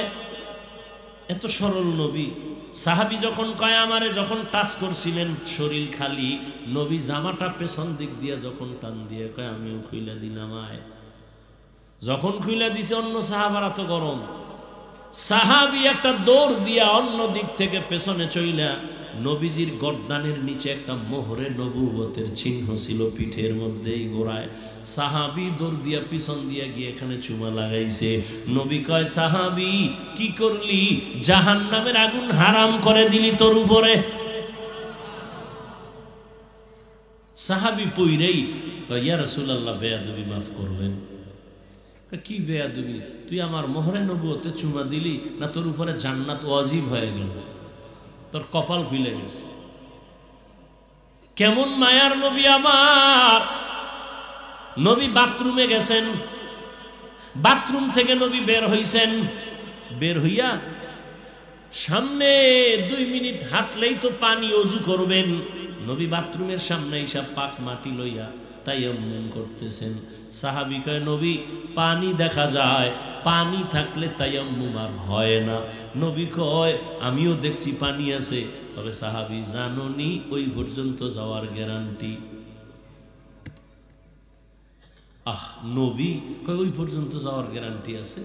[SPEAKER 1] এত সরল নবী। সাহাবী যখন কয় আমারে যখন টাচ করছিলেন শরীর খালি, নবী জামাটা পেছন দিক দিয়ে যখন টান দিয়ে কয় আমিও খুইলা দিলাম আয়। যখন খুইলা দিছে অন্য সাহাবারা তো গরম, সাহাবী একটা দৌড় দিয়া অন্য দিক থেকে পেছনে চইলা, নবীজির গর্দানের নিচে একটা মোহরে নবুয়তের চিহ্ন ছিল পিঠের মধ্যেই গোড়ায়। সাহাবী দৌড় দিয়া পিছন দিয়া গিয়ে এখানে চুমা লাগাইছে। নবী কয় সাহাবী কি করলি? জাহান্নামের আগুন হারাম করে দিলি তোর উপরে। সাহাবী পইরেই কয় ইয়া রাসূলুল্লাহ বেয়াদবি মাফ করবেন। কি বেয়াদবি? তুই আমার মোহরে নবুয়তে চুমা দিলি না, তোর উপরে জান্নাত ওয়াজিব হয়ে গেল, তোর কপাল খুলে গেছে। কেমন মায়ার নবী আমার। নবী বাথরুমে গেছেন, বাথরুম থেকে নবী বের হইছেন, বের হইয়া সামনে 2 মিনিট হাঁটলেই তো পানি ওযু করবেন। নবী বাথরুমের সামনে এসে পাক মাটি লইয়া তায়াম্মুম করতেছেন। সাহাবী কয় নবী পানি দেখা যায়, পানি থাকলে তায়াম্মুম আর হয় না। নবী কয় আমিও দেখছি পানি আছে, তবে সাহাবী জানোনি ওই পর্যন্ত যাওয়ার গ্যারান্টি। নবী কয় ওই পর্যন্ত যাওয়ার গ্যারান্টি আছে?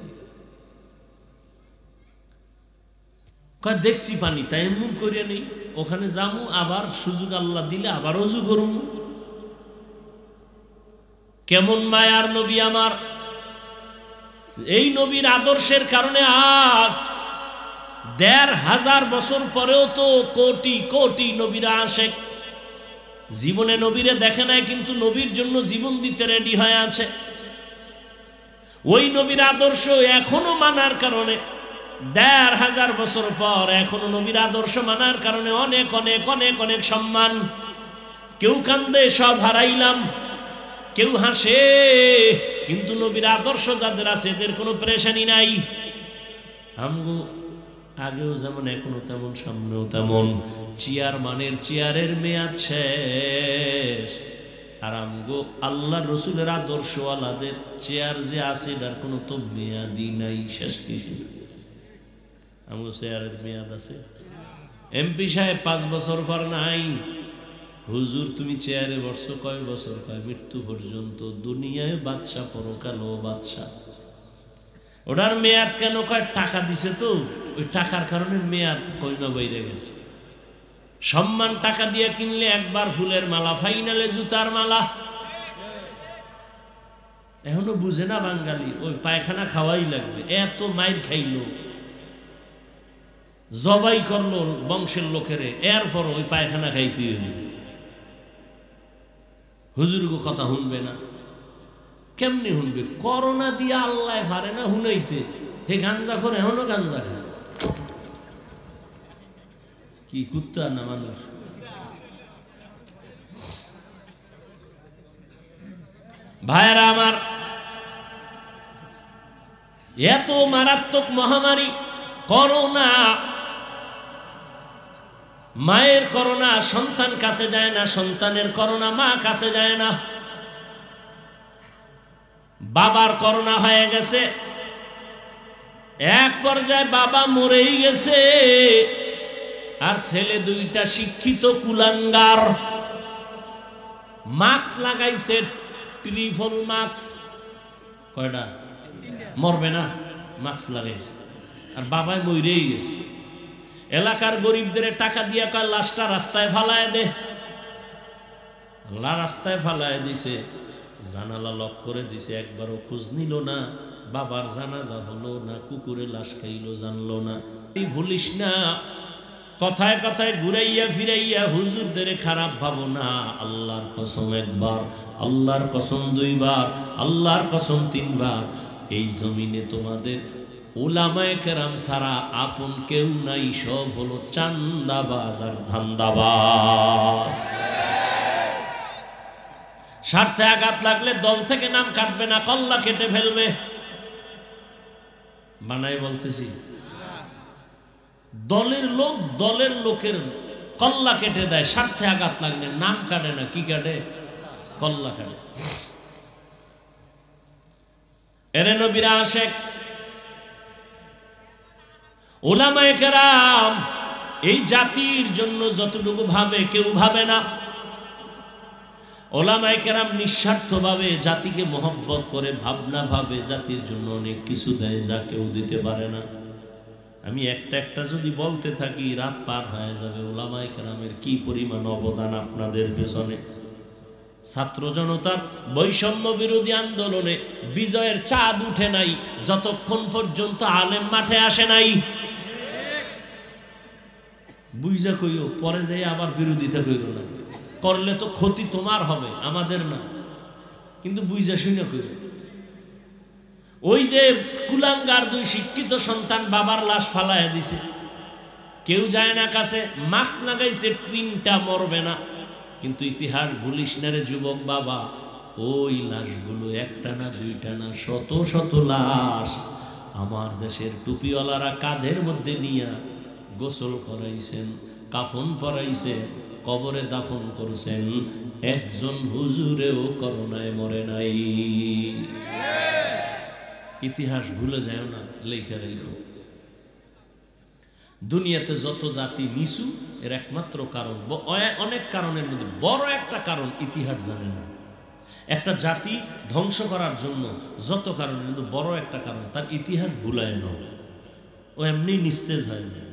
[SPEAKER 1] কয় দেখছি পানি, তায়াম্মুম করিয়া নেই, ওখানে যামু, আবার সুযোগ আল্লাহ দিলে আবার ওযু করমু। কেমন মায়ার নবী আমার। এই নবীর আদর্শের কারণে আজ ১৫০০ বছর পরেও তো কোটি কোটি নবীরা আশেক। জীবনে নবীরে দেখে নাই, কিন্তু নবীর জন্য জীবন দিতে রেডি হয়ে আছে। ওই নবীর আদর্শ এখনো মানার কারণে ১৫০০ বছর পর এখনো নবীর আদর্শ মানার কারণে অনেক অনেক অনেক অনেক সম্মান। কেউ কান্দে সব হারাইলাম, কেউ হাসে, কিন্তু নবীর আদর্শ যাদের আছে এদের কোনো পেরেশানি নাই। আমগো আগেও যেমন এখনো তেমন, সামনেও তেমন। চেয়ারম্যানের চেয়ারের মেয়াদ শেষ, আর আমগো আল্লাহ রসুলের আদর্শওয়ালাদের চেয়ার যে আছে এটার কোনো তো মেয়াদই নাই, শেষ কিছু। আমগো চেয়ারের মেয়াদ আছে। এমপি সাহেব 5 বছর পর নাই। হুজুর তুমি চেয়ারে বসছো কয় বছর? কয় মৃত্যু পর্যন্ত। দুনিয়ায় বাদশা, পরকালেও বাদশা। ওটার মেয়াদ কেন? কয় টাকা দিছে তো, ওই টাকার কারণে মেয়াদ কইমা বাইরে গেছে। সম্মান টাকা দিয়ে কিনলে একবার ফুলের মালা, ফাইনালে জুতার মালা। এখনো বুঝে না বাঙালি, ওই পায়খানা খাওয়াই লাগবে। এত মাইর খাইলো, জবাই করলো বংশের লোকেরে, এরপর ওই পায়খানা খাইতে হইল। হুজুরগো কথা শুনবে না, কেমনি শুনবে? করোনা দিয়ে আল্লাহ পারে না শুনাইতে। হে গাঞ্জা করে, এখনো গাঞ্জা খায়। কি কুত্তা না মানুষ। ভাইরা আমার, এত মারাত্মক মহামারী করোনা, মায়ের করোনা সন্তান কাছে যায় না, সন্তানের করোনা মা কাছে যায় না। বাবার করোনা হয়ে গেছে, এক পর্যায়ে বাবা মরেই গেছে, আর ছেলে 2টা শিক্ষিত কুলাঙ্গার। মাস্ক লাগাইছে, ট্রিপল মাস্ক। কয়টা? মরবে না, মাস্ক লাগাইছে, আর বাবাই মরেই গেছে। এলাকার গরিবদের টাকা দিয়া কয় লাশটা রাস্তায় ফালায় দে। আল্লাহ রাস্তায় ফালায় দিছে, জানালা লক করে দিছে, একবারও খোঁজ নিল না। বাবার জানাজা হলো না, কুকুরে লাশ খাইলো জানলো না। এই ভুলিস না, কথায় কথায় ঘুরাইয়া ফিরাইয়া হুজুরদের খারাপ ভাবো না। আল্লাহর কসম একবার, আল্লাহর কসম 2 বার, আল্লাহর কসম 3 বার। এই জমিনে তোমাদের উলামায়ে কেরাম ছাড়া আপন কেউ নাই, সব হলো চান্দাবাজ আর ধান্দাবাজ। স্বার্থে আঘাত লাগলে দল থেকে নাম কাটবে না, কল্লা কেটে ফেলবে। বানাই বলতেছি, দলের লোক দলের লোকের কল্লা কেটে দেয়, স্বার্থে আঘাত লাগলে নাম কাটে না, কি কাটে? কল্লা কাটে। এরে নবীর আশেক উলামায়ে কেরাম এই জাতির জন্য যতটুকু ভাবে কেউ ভাবে না। উলামায়ে কেরাম নিঃস্বার্থভাবে জাতিকে মহব্বত করে, ভাবনা ভাবে জাতির জন্য অনেক কিছু দেয় যা কেউ দিতে পারে না। আমি একটা একটা যদি বলতে থাকি রাত পার হয়ে যাবে। উলামায়ে কেরামের কি পরিমাণ অবদান আপনাদের পেছনে। ছাত্র জনতার বৈষম্য বিরোধী আন্দোলনে বিজয়ের চাঁদ উঠে নাই যতক্ষণ পর্যন্ত আলেম মাঠে আসে নাই। বুঝা কইও, পরে যাই আবার বিরোধিতা কইল না, করলে তো ক্ষতি তোমার হবে, আমাদের না। কিন্তু বুঝা শুনে কইল। ওই যে কুলাঙ্গার দুই শিক্ষিত সন্তান বাবার লাশ ফালাইয়া দিছে, কেউ যায় না কাছে, মাস্ক লাগাইছে, তিনটা মরবে না। কিন্তু ইতিহাস ভুলিস না রে যুবক বাবা, ওই লাশগুলো একটা না দুইটা না, শত শত লাশ আমার দেশের টুপিওয়ালারা কাঁধের মধ্যে নিয়া গোসল করাইছেন, কাফন পরাইছেন, কবরে দাফন করছেন। একজন হুজুরেও করোনায় মরে নাই। ইতিহাস ভুলে যায় না, লেখা রেখো। দুনিয়াতে যত জাতি নিচু এর একমাত্র কারণ, অনেক কারণের মধ্যে বড় একটা কারণ ইতিহাস জানে না। একটা জাতি ধ্বংস করার জন্য যত কারণ, কিন্তু বড় একটা কারণ তার ইতিহাস ভুলায় নাও। ও এমনি নিস্তেজ হয়ে যায়।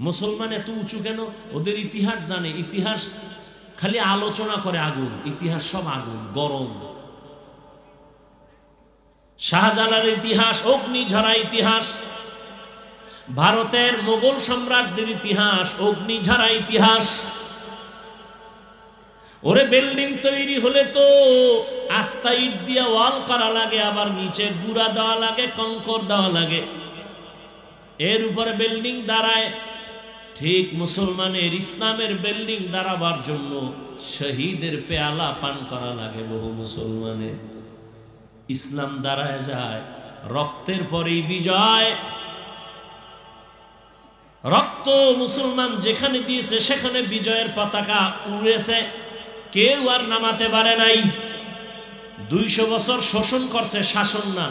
[SPEAKER 1] মুসলমান এত উঁচু কেন? ওদের ইতিহাস জানে। ইতিহাস খালি আলোচনা করে আগুন, ইতিহাস সব আগুন, গরম। শাহজালালের ইতিহাস অগ্নিঝরা ইতিহাস, ভারতের মোগল সম্রাটদের ইতিহাস অগ্নিঝরা ইতিহাস। ওরে বিল্ডিং তৈরি হলে তো আস্তা ইট দিয়া ওয়াল করা লাগে, আবার নিচে গুড়া দেওয়া লাগে, কংকর দেওয়া লাগে, এর উপরে বিল্ডিং দাঁড়ায়। ঠিক মুসলমানের ইসলামের বিল্ডিং দাঁড়াবার জন্য শহীদের পেয়ালা পান করা লাগে বহু মুসলমানের। ইসলাম দাঁড়ায় যায়, রক্তের পরেই বিজয়। রক্ত মুসলমান যেখানে দিয়েছে সেখানে বিজয়ের পতাকা উড়েছে, কেউ আর নামাতে পারে নাই। 200 বছর শোষণ করছে, শাসন না,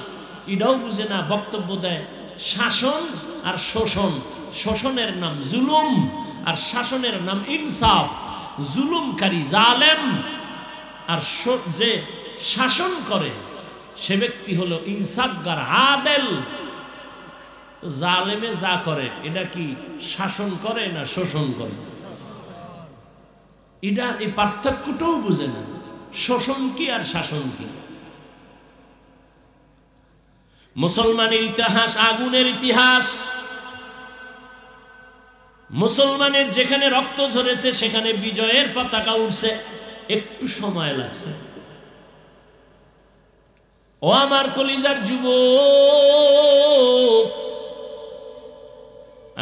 [SPEAKER 1] এটাও বুঝে না, বক্তব্য দেয় শাসন আর শোষণ। শোষণের নাম জুলুম আর শাসনের নাম ইনসাফ। জুলুমকারী জালেম, আর যে শাসন করে সে ব্যক্তি হলো ইনসাফগার, আদেল। জালেমে যা করে এটা কি শাসন করে না শোষণ করে? এটা এই পার্থক্যটাও বুঝে না, শোষণ কি আর শাসন কি। মুসলমানের ইতিহাস আগুনের ইতিহাস। মুসলমানের যেখানে রক্ত ঝরেছে সেখানে বিজয়ের পতাকা উঠছে, একটু সময় লাগছে। ও আমার কলিজার যুবক,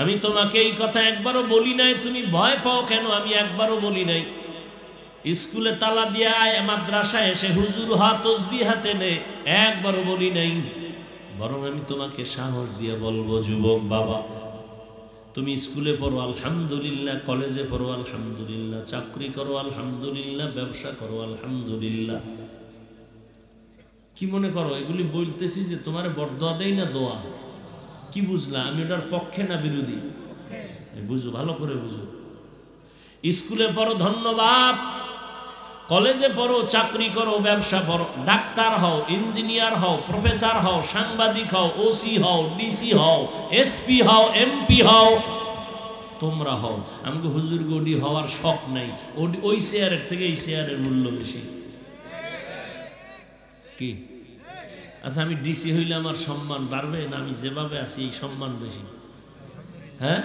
[SPEAKER 1] আমি তোমাকে এই কথা একবারও বলি নাই, তুমি ভয় পাও কেন? আমি একবারও বলি নাই। স্কুলে তালা দিয়ে আয়, মাদ্রাসায় এসে হুজুর হাত তসবিহ হাতে নে, একবারও বলি নাই। বরং আমি তোমাকে সাহস দিয়ে বলবো, যুবক বাবা, তুমি স্কুলে পড়ো আলহামদুলিল্লাহ, কলেজে পড়ো আলহামদুলিল্লাহ, চাকরি করো আলহামদুলিল্লাহ, ব্যবসা করো আলহামদুলিল্লাহ। কি মনে করো এগুলি বলতেছি যে তোমার বরদোয়া দেই না? দোয়া। কি বুঝলা? আমি ওটার পক্ষে না বিরোধী? বুঝো, ভালো করে বুঝো। স্কুলে পড়ো, ধন্যবাদ। কলেজে পড়ো, চাকরি করো, ব্যবসা করো, ডাক্তার হও, ইঞ্জিনিয়ার হও, প্রফেসর হও, সাংবাদিক হও, ওসি হও, ডিসি হও, এসপি হও, এমপি হও, তোমরা হও। আমাকে হুজুর গডি হওয়ার শখ নাই। ওই চেয়ারের থেকে এই চেয়ারের মূল্য বেশি। কি আচ্ছা, আমি ডিসি হইলে আমার সম্মান বাড়বে না? আমি যেভাবে আছি এই সম্মান বেশি। হ্যাঁ,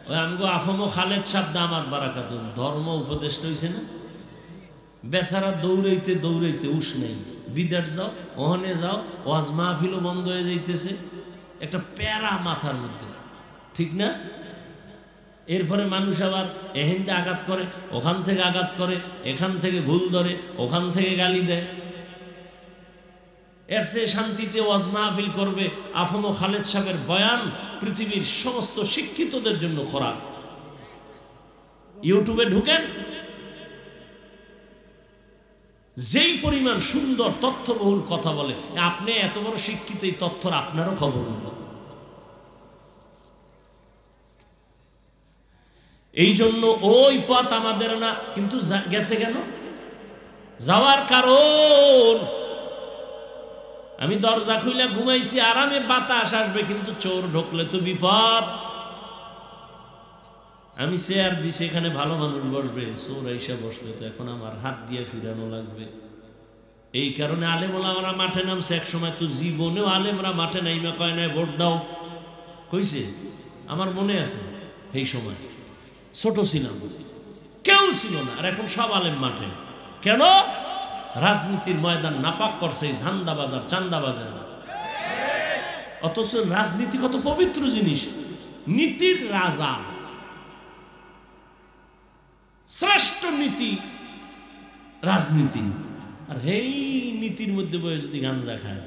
[SPEAKER 1] ওই আমগো আফমো খালেদ সাহেব দামাত বারাকাতুন ধর্ম উপদেষ্টা হইছে না? বেচারা দৌড়াইতে দৌড়াইতে উস নেই। বিদেশ যাও, ওখানে যাও, ওয়াজ মাহফিলও বন্ধ হয়ে যাইতেছে, একটা প্যারা মাথার মধ্যে, ঠিক না? এরপরে মানুষ আবার এহেন্দে আঘাত করে, ওখান থেকে আঘাত করে, এখান থেকে ভুল ধরে, ওখান থেকে গালি দেয়। এর চেয়ে শান্তিতে ওয়াজ মাহফিল করবে। আফম খালেদ সাহেবের বয়ান পৃথিবীর সমস্ত শিক্ষিতদের জন্য খোরাক। ইউটিউবে ঢুকেন, যেই পরিমাণ সুন্দর তথ্যবহুল কথা বলে, আপনি এত বড় শিক্ষিত, এই তথ্যর আপনারও খবর নেই। এই জন্য ওই পথ আমাদের না, কিন্তু গেছে কেন? যাওয়ার কারণ, আমি দরজা খুলে ঘুমাইছি, আরামে বাতাস আসবে, কিন্তু চোর ঢুকলে তো বিপদ। আমি চেয়ার দিছি, এখানে ভালো মানুষ বসবে, চোর আইসা বসলে তো এখন আমার হাত দিয়ে ফিরানো লাগবে। এই কারণে আলেম ওলামারা মাঠে নামছে। এক সময় তো জীবনেও আলেমরা মাঠে নাইমা কয় নাই ভোট দাও, কইছে? আমার মনে আছে, এই সময় ছোট ছিলাম, কেউ ছিল না। আর এখন সব আলেম মাঠে। কেন? রাজনীতির ময়দান নাপাক করছে ধান্দাবাজার, চান্দাবাজার। অথচ রাজনীতি কত পবিত্র জিনিস, নীতির রাজা, শ্রেষ্ঠ নীতি রাজনীতি। আর এই নীতির মধ্যে বয়ে যদি গাঁজা খায়,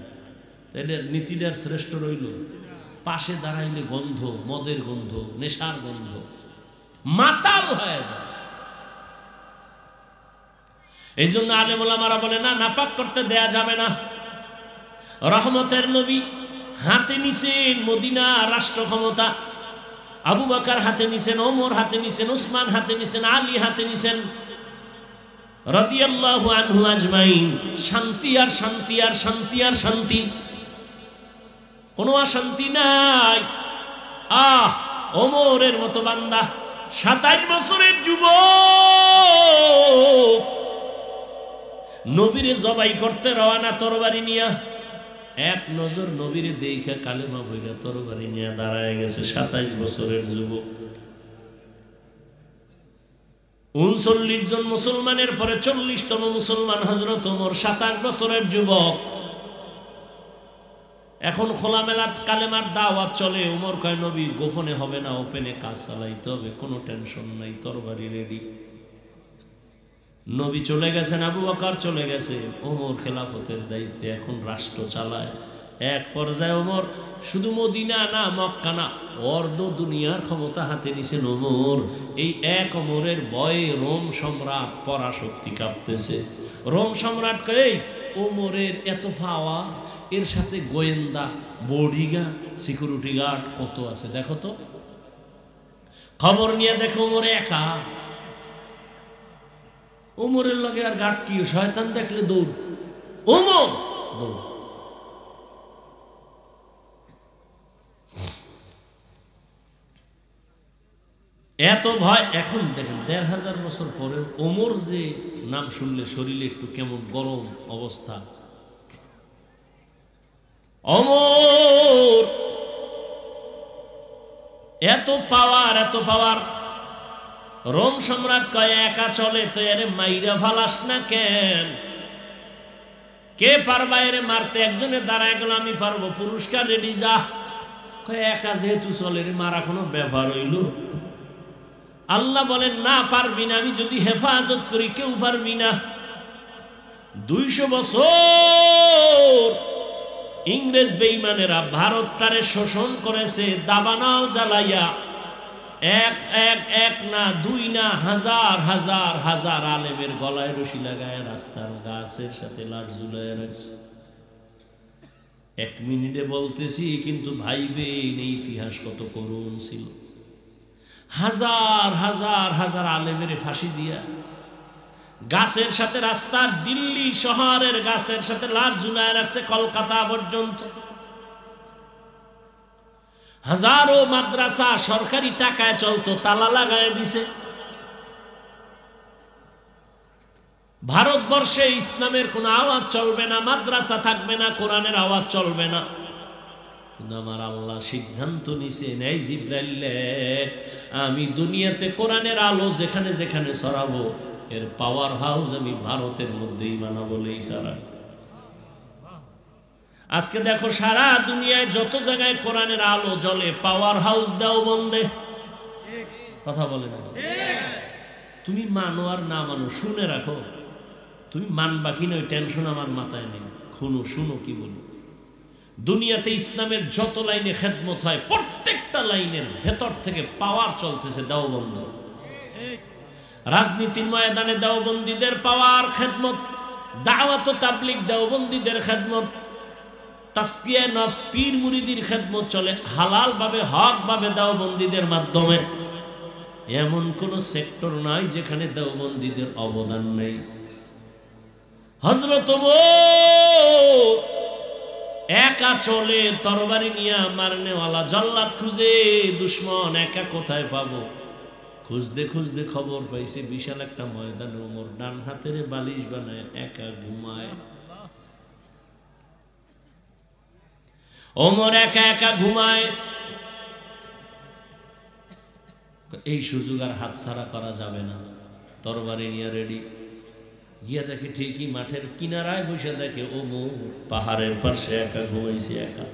[SPEAKER 1] তাহলে নীতিটার শ্রেষ্ঠ রইল? পাশে দাঁড়াইলে গন্ধ, মদের গন্ধ, নেশার গন্ধ, মাতাল হয়ে যায়। এই জন্য আলেম ওলামারা বলে না, নাপাক করতে দেয়া যাবে না। রহমতের নবী হাতে নিছেন মদিনা রাষ্ট্র ক্ষমতা, আবু বকর হাতে নিছেন, ওমর হাতে নিছেন, উসমান হাতে নিছেন, আলী হাতে নিছেন রাদিয়াল্লাহু আনহু আজমাইন। শান্তি আর শান্তি আর শান্তি আর শান্তি, কোনো অশান্তি নাই। ওমরের মতো বান্দা, 27 বছরের যুবক, নবীরে জবাই করতে রওনা তরবারি নিয়া। এক নজর নবীরে দেখা কালেমা বইরা তরবারি নিয়ে দাঁড়ায় গেছে 27 বছরের যুবক। 39 জন মুসলমানের পরে 40তম মুসলমান হযরত ওমর, 27 বছরের যুবক। এখন খোলামেলা কালেমার দাওয়াত চলে। ওমর কয়, নবী গোপনে হবে না, ওপেনে কাজ চালাইতে হবে, কোনো টেনশন নাই, তরবারি রেডি। নবী চলে গেছেন, আবু বকর চলে গেছে, ওমর খেলাফতের দায়িত্বে এখন রাষ্ট্র চালায়। এক পর্যায়ে ওমর শুধু মদিনা না, মক্কা না, অর্ধ দুনিয়ার ক্ষমতা হাতে নিছেন ওমর। এই এক ওমরের ভয়ে রোম সম্রাট পরাশক্তি কাঁপতেছে। রোম সম্রাট কয়, ওমরের এত পাওয়া, এর সাথে গোয়েন্দা, বডিগার্ড, সিকিউরিটি গার্ড কত আছে দেখো তো। খবর নিয়ে দেখো ওমরে একা। ওমরের লগে আর গার্ড কি, শয়তান দেখলে দৌড়, ওমর দৌড়। এত ভয়। এখন দেখেন 1500 বছর পরে ওমর যে নাম শুনলে শরীরে একটু কেমন গরম অবস্থা। ওমর এত পাওয়ার, এত পাওয়ার। রোম সম্রাট কয়, একা চলে তো এর মাইরা ফালাস না কেন? কে পারবা এর মারতে? একজনে দাঁড়ায় গেল, আমি পারবো, পুরস্কার রেডি, যা। কয়, একা যেহেতু চলে, এর মারা কোনো ব্যাপার হইল? আল্লাহ বলেন, না পারবি না, আমি যদি হেফাজত করি কেউ পারবি না। 200 বছর ইংরেজ বেঈমানেরা ভারতটারে শোষণ করেছে, দাবানল জ্বালাইয়া। এক না, 2 না, হাজার হাজার হাজার আলেমের গলায় রশি লাগায় রাস্তার গাছের সাথে লাট ঝুলায় রাখছে। 1 মিনিটে বলতেছি, কিন্তু ভাইবেন এই ইতিহাস কত করুণ ছিল। হাজার হাজার হাজার আলেমের ফাঁসি দিয়া গাছের সাথে রাস্তার, দিল্লি শহরের গাছের সাথে লাট ঝুলায় রাখছে কলকাতা পর্যন্ত। হাজারো মাদ্রাসা সরকারি টাকায় চলতো, তালা লাগায় দিছে। ভারতবর্ষে ইসলামের কোনো আওয়াজ চলবে না, মাদ্রাসা থাকবে না, কোরআনের আওয়াজ চলবে না। কিন্তু আমার আল্লাহ সিদ্ধান্ত নিছে, এই জিবরাইল, আমি দুনিয়াতে কোরআনের আলো যেখানে যেখানে ছড়াবো, এর পাওয়ার হাউস আমি ভারতের মধ্যেই বানাবো। লেখারা আজকে দেখো সারা দুনিয়ায় যত জায়গায় কোরআনের আলো জ্বলে, পাওয়ার হাউস দেওবন্দে। কথা বলে না? তুমি মানো আর না মানো, শুনে রাখো, তুমি মানবা কিনা ওই টেনশন আমার মাথায় নেই। শুনো কি বলি। দুনিয়াতে ইসলামের যত লাইনে খেদমত হয় প্রত্যেকটা লাইনের ভেতর থেকে পাওয়ার চলতেছে দেওবন্দ। রাজনীতির ময়দানে দেওবন্দীদের পাওয়ার খেদমত, দাওয়াত ও তাবলীগ দেওবন্দীদের খেদমত, তাসকিয়া নফস পীর মুরিদির খেদমত চলে হালাল ভাবে, হক ভাবে দেওবন্দীদের মাধ্যমে। এমন কোন সেক্টর নাই যেখানে দেওবন্দীদের অবদান নেই। হযরত ওমর একা চলে, তরবারি নিয়ে মারনেওয়ালা জল্লাদ খুঁজে, দুশ্মন একা কোথায় পাবো? খুঁজতে খুঁজতে খবর পাইছে বিশাল একটা ময়দানে ওমর ডান হাতের বালিশ বানায় একা ঘুমায়। ওমর একা একা ঘুমায়। এই সুযোগ আর হাতছাড়া করা যাবে না। তরবারি নিয়ে রেডি, গিয়া দেখে ঠিকই মাঠের কিনারায় বসে দেখে ওমর পাহাড়ের পাশে একা ঘুমাইছে একা।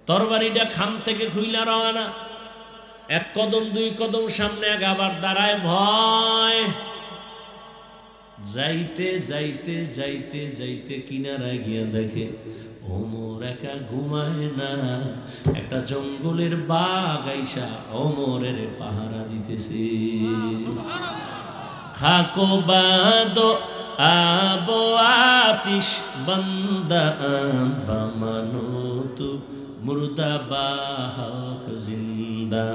[SPEAKER 1] তরবারিটা খাম থেকে খুইলা রওনা, এক কদম দুই কদম সামনে আবার দাঁড়ায় ভয়। যাইতে যাইতে যাইতে যাইতে কিনারায় গিয়া দেখে ওমর একা ঘুমায় না, একটা জঙ্গলের বাঘ আইসা ওমরের পাহারা দিতেছে। খাকো বাদো আবো আতিশ বন্দা বামানো তু মুর্দা বাহক জিন্দা।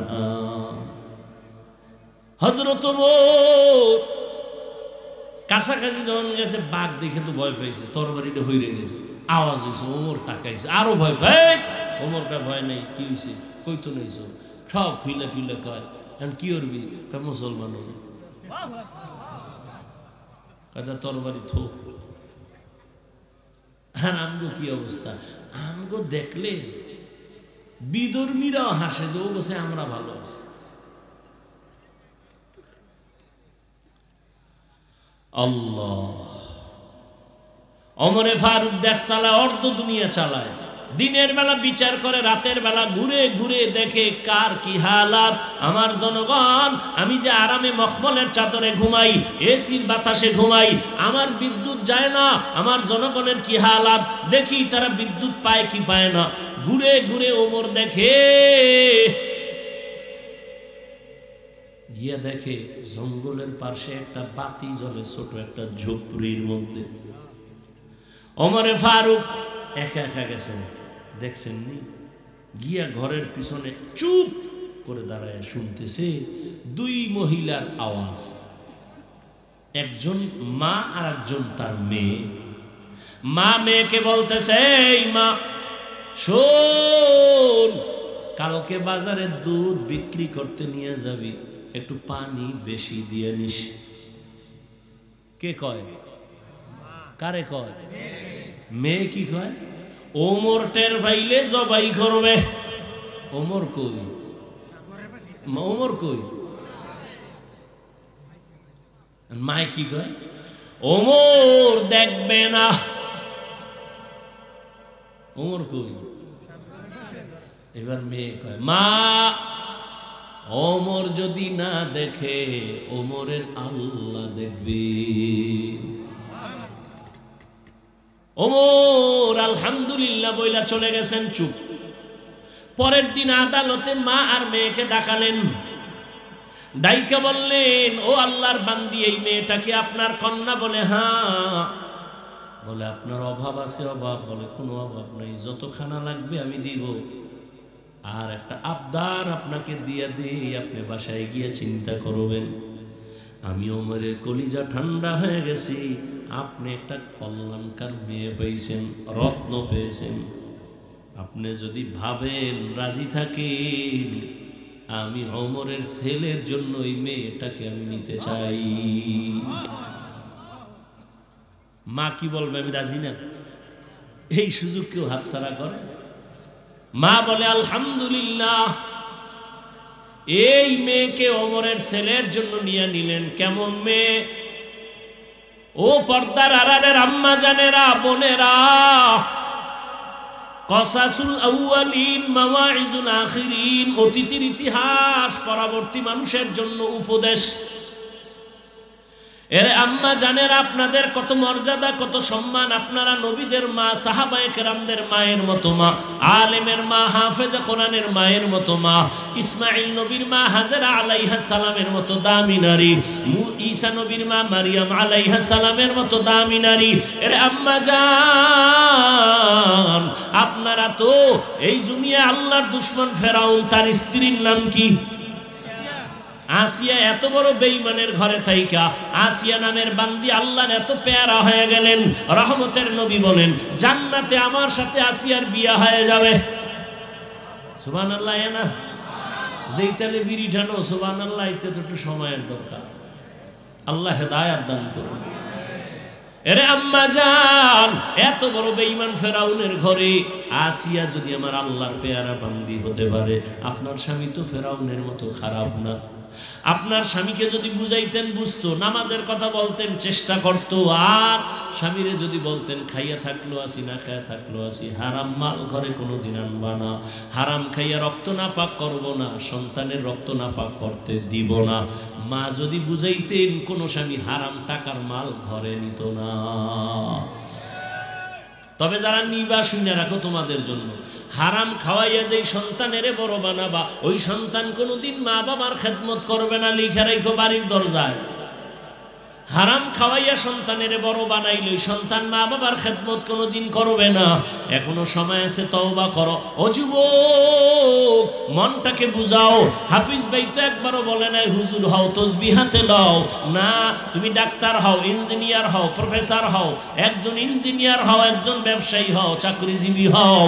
[SPEAKER 1] হযরত ওমর কাছাকাছি যখন গেছে বাঘ দেখে তো ভয় পাইছে, তরবারিটা হইরে গেছে, আওয়াজ হয়েছে, ওমর তাকাইছে, আরো ভয় পাই। ওমর কা ভয় নেই, কি হয়েছে? কই তো নেই, সব খুইলা টুইলা কয়। এখন কি করবি? মুসলমান কথা তরবারি থোক। আর আমগো কি অবস্থা? আমগো দেখলে বিধর্মীরাও হাসে যে ও বসে আমরা ভালো আছি। আল্লাহ, ওমরে ফারুক দেশ চালায়, অর্ধ দুনিয়া চালায়। দিনের বেলা বিচার করে, রাতের বেলা ঘুরে ঘুরে দেখে কার কি হালাত। আমার জনগণ, আমি যে আরামে মখমলের চাদরে ঘুমাই, এসির বাতাসে ঘুমাই, আমার বিদ্যুৎ যায় না, আমার জনগণের কি হালাত দেখি, তারা বিদ্যুৎ পায় কি পায় না। ঘুরে ঘুরে ওমর দেখে, গিয়া দেখে জঙ্গলের পাশে একটা বাতি জ্বলে, ছোট একটা ঝুপড়ির মধ্যে। ওমরে ফারুক একা একা গেছেন, দেখছেন নি? গিয়া ঘরের পিছনে চুপ করে দাঁড়ায় শুনতেছে দুই মহিলার আওয়াজ। একজন মা আর একজন তার মেয়ে। মা মেয়েকে বলতেছে, এই মা শোন, কালকে বাজারে দুধ বিক্রি করতে নিয়ে যাবি, একটু পানি বেশি দিয়ে নিস। কে কয়? কারে কয়? মেয়ে কি কয়? ওমর টের পাইলে জবাই করবে। ওমর কই? ওমর কই? মায় কি কয়? ওমর দেখবে না। ওমর কই? এবার মেয়ে কয়, মা ওমর যদি না দেখে, ওমরের আল্লাহ দেখবে। ওমর আলহামদুলিল্লাহ বইলা চলে গেছেন, চুপ। পরের দিন আদালতে মা আর মেয়েকে ডাকালেন, ডাইকা বললেন, ও আল্লাহর বান্দি, এই মেয়েটাকে আপনার কন্যা? বলে হ্যাঁ। বলে আপনার অভাব আছে? অভাব? বলে কোনো অভাব নাই, যত খানা লাগবে আমি দিব। আর একটা আবদার আপনাকে দিয়ে দিই, আপনি বাসায় গিয়ে চিন্তা করবেন। আমি ওমরের কলিজা ঠান্ডা হয়ে গেছি, আপনি একটা কল্যাণকার মেয়ে পেয়েছেন, রত্ন পেয়েছেন। আপনি যদি ভাবেন, রাজি থাকেন, আমি ওমরের ছেলের জন্য এই মেয়েটাকে আমি নিতে চাই। মা কি বলবে? আমি রাজি না। এই সুযোগ কেউ হাতছাড়া করে? মা বলে, আলহামদুলিল্লাহ, এই মেয়েকে ওমরের ছেলের জন্য নিয়ে নিলেন। কেমন মেয়ে? ও পর্দার আড়ালের আম্মা জানেরা, বোনেরা, কসাসুল আউয়ালিন মাওয়াইজুল আখিরিন, অতীতের ইতিহাস পরবর্তী মানুষের জন্য উপদেশ। এর আম্মা জানেন আপনাদের কত মর্যাদা, কত সম্মান। আপনারা নবীদের মা, সাহাবায়ে কেরামদের মায়ের মতো মা, আলেমের মা, হাফেজা কোরআনের মায়ের মতো মা, ইসমাইল নবীর মা হাজেরা আলাইহা সালামের মতো দামি নারী, ঈসা নবীর মা মারিয়াম আলাইহা সালামের মতো দামি নারী। এর আম্মা জান, আপনারা তো এই দুনিয়া আল্লাহর দুশমন ফেরাউন, তার স্ত্রীর নাম কি? আসিয়া। এত বড় বেঈমানের ঘরে থাইকা আসিয়া নামের বান্দি আল্লাহর এত পেয়ারা হয়ে গেলেন। রহমতের নবী বলেন জান্নাতে আমার সাথে আসিয়ার বিয়া হয়ে যাবে। সুবহানাল্লাহ। না যেই তালে বিড়ি ঠানো সুবহানাল্লাহ, এতে তো একটু সময়ের দরকার। আল্লাহ হেদায়েত দান করুন। এরে আম্মা জান, এত বড় বেঈমান ফেরাউনের ঘরে আসিয়া যদি আমার আল্লাহর পেয়ারা বান্দি হতে পারে, আপনার স্বামী তো ফেরাউনের মতো খারাপ না। আপনার স্বামীকে যদি বুঝাইতেন বুঝতো, নামাজের কথা বলতেন চেষ্টা করতো, আর স্বামীরে যদি বলতেন খাইয়া থাকলো আসি না খাইয়া থাকলো আসি, হারাম মাল ঘরে কোনোদিন আনবা না, হারাম খাইয়া রক্ত না পাক করবো না, সন্তানের রক্ত না পাক করতে দিব না, মা যদি বুঝাইতেন, কোনো স্বামী হারাম টাকার মাল ঘরে নিত না। তবে যারা নিবা শুনে রাখো তোমাদের জন্য, হারাম খাওয়াইয়া যেই সন্তানের বড় বানাবা, ওই সন্তান কোনোদিন মা বাবার খেদমত করবে না, লিখে রাখো বাড়ির দরজায়। হারাম খাওয়াইয়া সন্তানের বড় বানাইলে ওই সন্তান মা বাবার খেদমত কোনোদিন করবে না। এখনো সময় আছে, তওবা করো। ও যুবক, মনটাকে বুঝাও। হাফিজ ভাই তো একবারও বলে নাই হুজুর হও, তসবিহ হাতে লও না। তুমি ডাক্তার হও, ইঞ্জিনিয়ার হও, প্রফেসর হও, একজন ইঞ্জিনিয়ার হও, একজন ব্যবসায়ী হও, চাকরিজীবী হও,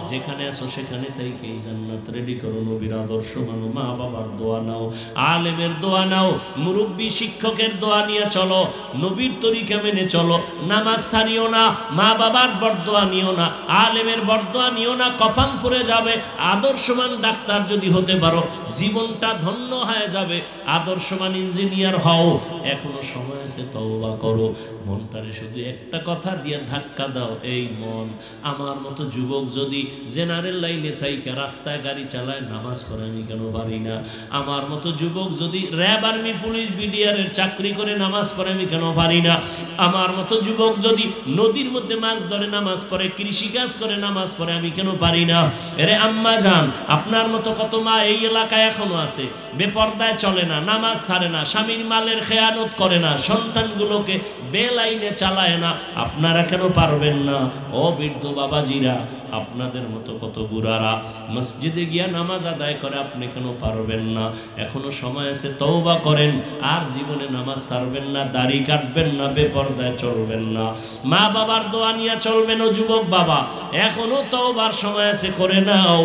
[SPEAKER 1] যেখানে আছো সেখানে থেকে জান্নাত রেডি করো। নবীর আদর্শ মানো, মা বাবার দোয়া নাও, আলেমের দোয়া নাও, মুরব্বী শিক্ষকের দোয়া নিয়ে চলো, নবীর তরিকা মেনে চলো। নামাজ ছাড়িও না, মা বাবার বরদোয়া নিও না, আলেমের বরদোয়া নিও না, কপাল পড়ে যাবে। আদর্শমান ডাক্তার যদি হতে পারো, জীবনটা ধন্য হয়ে যাবে। আদর্শমান ইঞ্জিনিয়ার হও, এখনো সময় আছে, তওবা করো। মনটারে শুধু একটা কথা দিয়ে ধাক্কা দাও, এই মন, আমার মতো যুবক যদি জেনারেল লাইনে থাইকা রাস্তায় গাড়ি চালায়, নামাজ পড়ে আমি কেন পারি না? আমার মতো যুবক যদি র্যাব, আর্মি, পুলিশ, বিডিআর এর চাকরি করে নামাজ পড়ে আমি কেন পারি না? আমার মতো যুবক যদি নদীর মধ্যে মাছ ধরে নামাজ পড়ে, কৃষি কাজ করে নামাজ পড়ে আমি কেন পারি না? এরে আম্মা জান, আপনার মতো কত মা এই এলাকায় এখনো আছে, বেপর্দায় চলে না, নামাজ ছাড়ে না, স্বামীর মালের খেয়ানত করে না, সন্তানগুলোকে বেলাইনে চালায় না। আপনারা কেন পারবেন না? ও বৃদ্ধ বাবাজিরা, আপনাদের মতো কত বুড়ারা মসজিদে গিয়া নামাজ আদায় করে, আপনি কেন পারবেন না? এখনো সময় আছে, তওবা করেন। আর জীবনে নামাজ ছাড়বেন না, দাড়ি কাটবেন না, বেপরদায় চলবেন না, মা বাবার দোয়া নিয়ে চলবেন। ও যুবক বাবা, এখনো তওবার সময় আছে, করে নাও।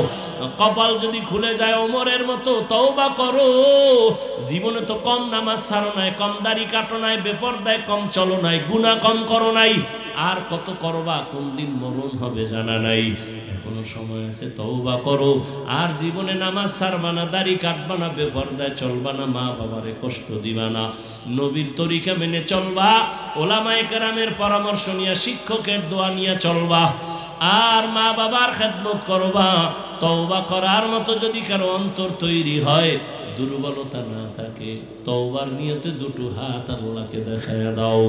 [SPEAKER 1] কপাল যদি খুলে যায় ওমরের মতো, তওবা করো। জীবনে তো কম নামাজ ছাড়ো নাই, কম দাড়ি কাটো নাই, বেপরদায় কম চলো নাই, গুনাহ কম করো নাই, আর কত করবা, কোন দিন মরণ হবে জানা নাই। এখনো সময় আছে, তওবা করো। আর জীবনে নামাজ ছাড়বা না, দাড়ি কাটবা না, বেপরদায় চলবা না, মা বাবারে কষ্ট দিবা না, নবীর তরিকা মেনে চলবা, ওলামায়ে কেরামের পরামর্শ নিয়ে, শিক্ষকের দোয়া নিয়ে চলবা, আর মা বাবার খেদমত করবা। তওবা করার মতো যদি কারো অন্তর তৈরি হয়, দুর্বলতা না থাকে, তওবার নিয়তে দুটো হাত আল্লাহকে দেখায়া দাও।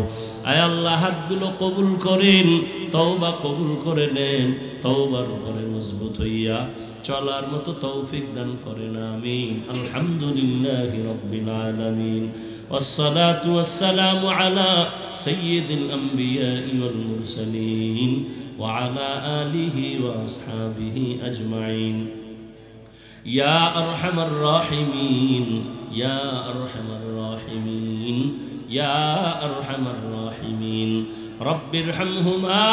[SPEAKER 1] আয় আল্লাহ, হাতগুলো কবুল করেন, তওবা কবুল করে নেন, তওবার উপরে মজবুত হইয়া চলার মতো তৌফিক দান করেন। আমিন। আলহামদুলিল্লাহি রাব্বিল আলামিন, والصلاة والسلام على سيد الأنبياء والمرسلين وعلى آله وأصحابه أجمعين. يا أرحم الراحمين، يا أرحم الراحمين، يا أرحم الراحمين. رب ارحمهما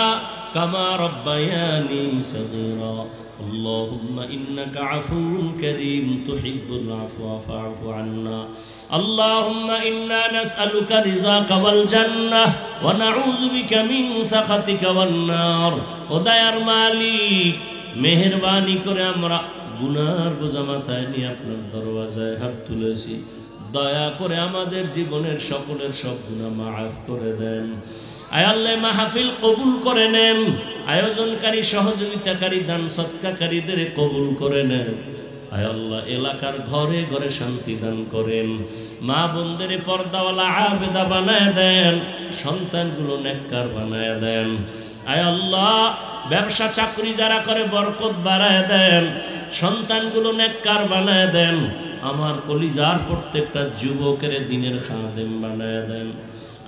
[SPEAKER 1] كما ربياني صغيرا. اللهم إنك عفو كريم تحب العفو فاعف عنا. اللهم إنا نسألك رضاك والجنة ونعوذ بك من سخطك والنار. وديار مالك মেহেরবানি করে আমরা গুনার বোঝা মাথায় নিয়ে আপনার দরওয়াজায় হাত তুলেছি। দয়া করে আমাদের জীবনের সকলের সব গুনাহ মাফ করে দেন। আয় আল্লাহ মাহফিল কবুল করে নেন, আয়োজনকারী সহযোগিতাকারী দান সৎকারীদের কবুল করে নেন। আয় আল্লাহ এলাকার ঘরে ঘরে শান্তি দান করেন, মা বোনদের পর্দাওয়ালা আবেদা বানায় দেন, সন্তানগুলো নেককার বানায় দেন। আয় আল্লাহ ব্যবসা চাকরি যারা করে বরকত বাড়ায় দেন, সন্তানগুলো নেককার বানায় দেন। আমার কলিজার প্রত্যেকটা যুবকের দিনের খাদেম বানায় দেন।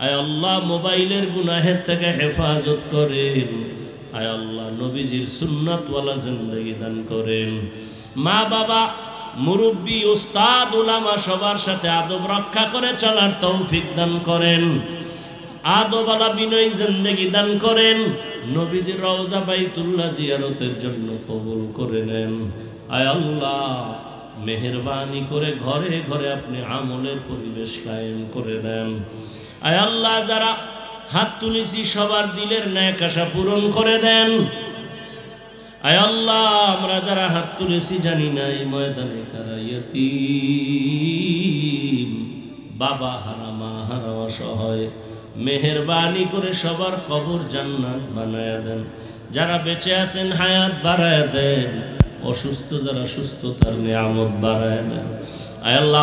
[SPEAKER 1] আয় আল্লাহ মোবাইলের গুনাহের থেকে হেফাজত করেন। আয় আল্লাহ নবীজির সুন্নাতওয়ালা জিন্দেগি দান করেন। মা বাবা মুরব্বী উস্তাদ উলামা সবার সাথে আদব রক্ষা করে চলার তৌফিক দান করেন। আদবওয়ালা বিনয়ী জিন্দেগি দান করেন। নবীজির রওজা বাইতুল্লাহ জিয়ারতের জন্য কবুল করে নেন। আয় আল্লাহ মেহেরবানি করে ঘরে ঘরে আপনি আমলের পরিবেশ কায়েম করে দেন। আয় আল্লাহ যারা হাত তুলেছি সবার দিলের ন্যাক আশা পূরণ করে দেন। আয় আল্লাহ আমরা যারা হাত তুলেছি জানি না এই ময়দানে কারা ইয়তীম, বাবা হারা মা হারা অসহায়, মেহেরবানি করে সবার কবর জান্নাত বানায়া দেন। যারা বেঁচে আছেন হায়াত বাড়ায়া দেন, অসুস্থ যারা সুস্থতার নিয়ামত বাড়ায়া দেন। আয় আল্লাহ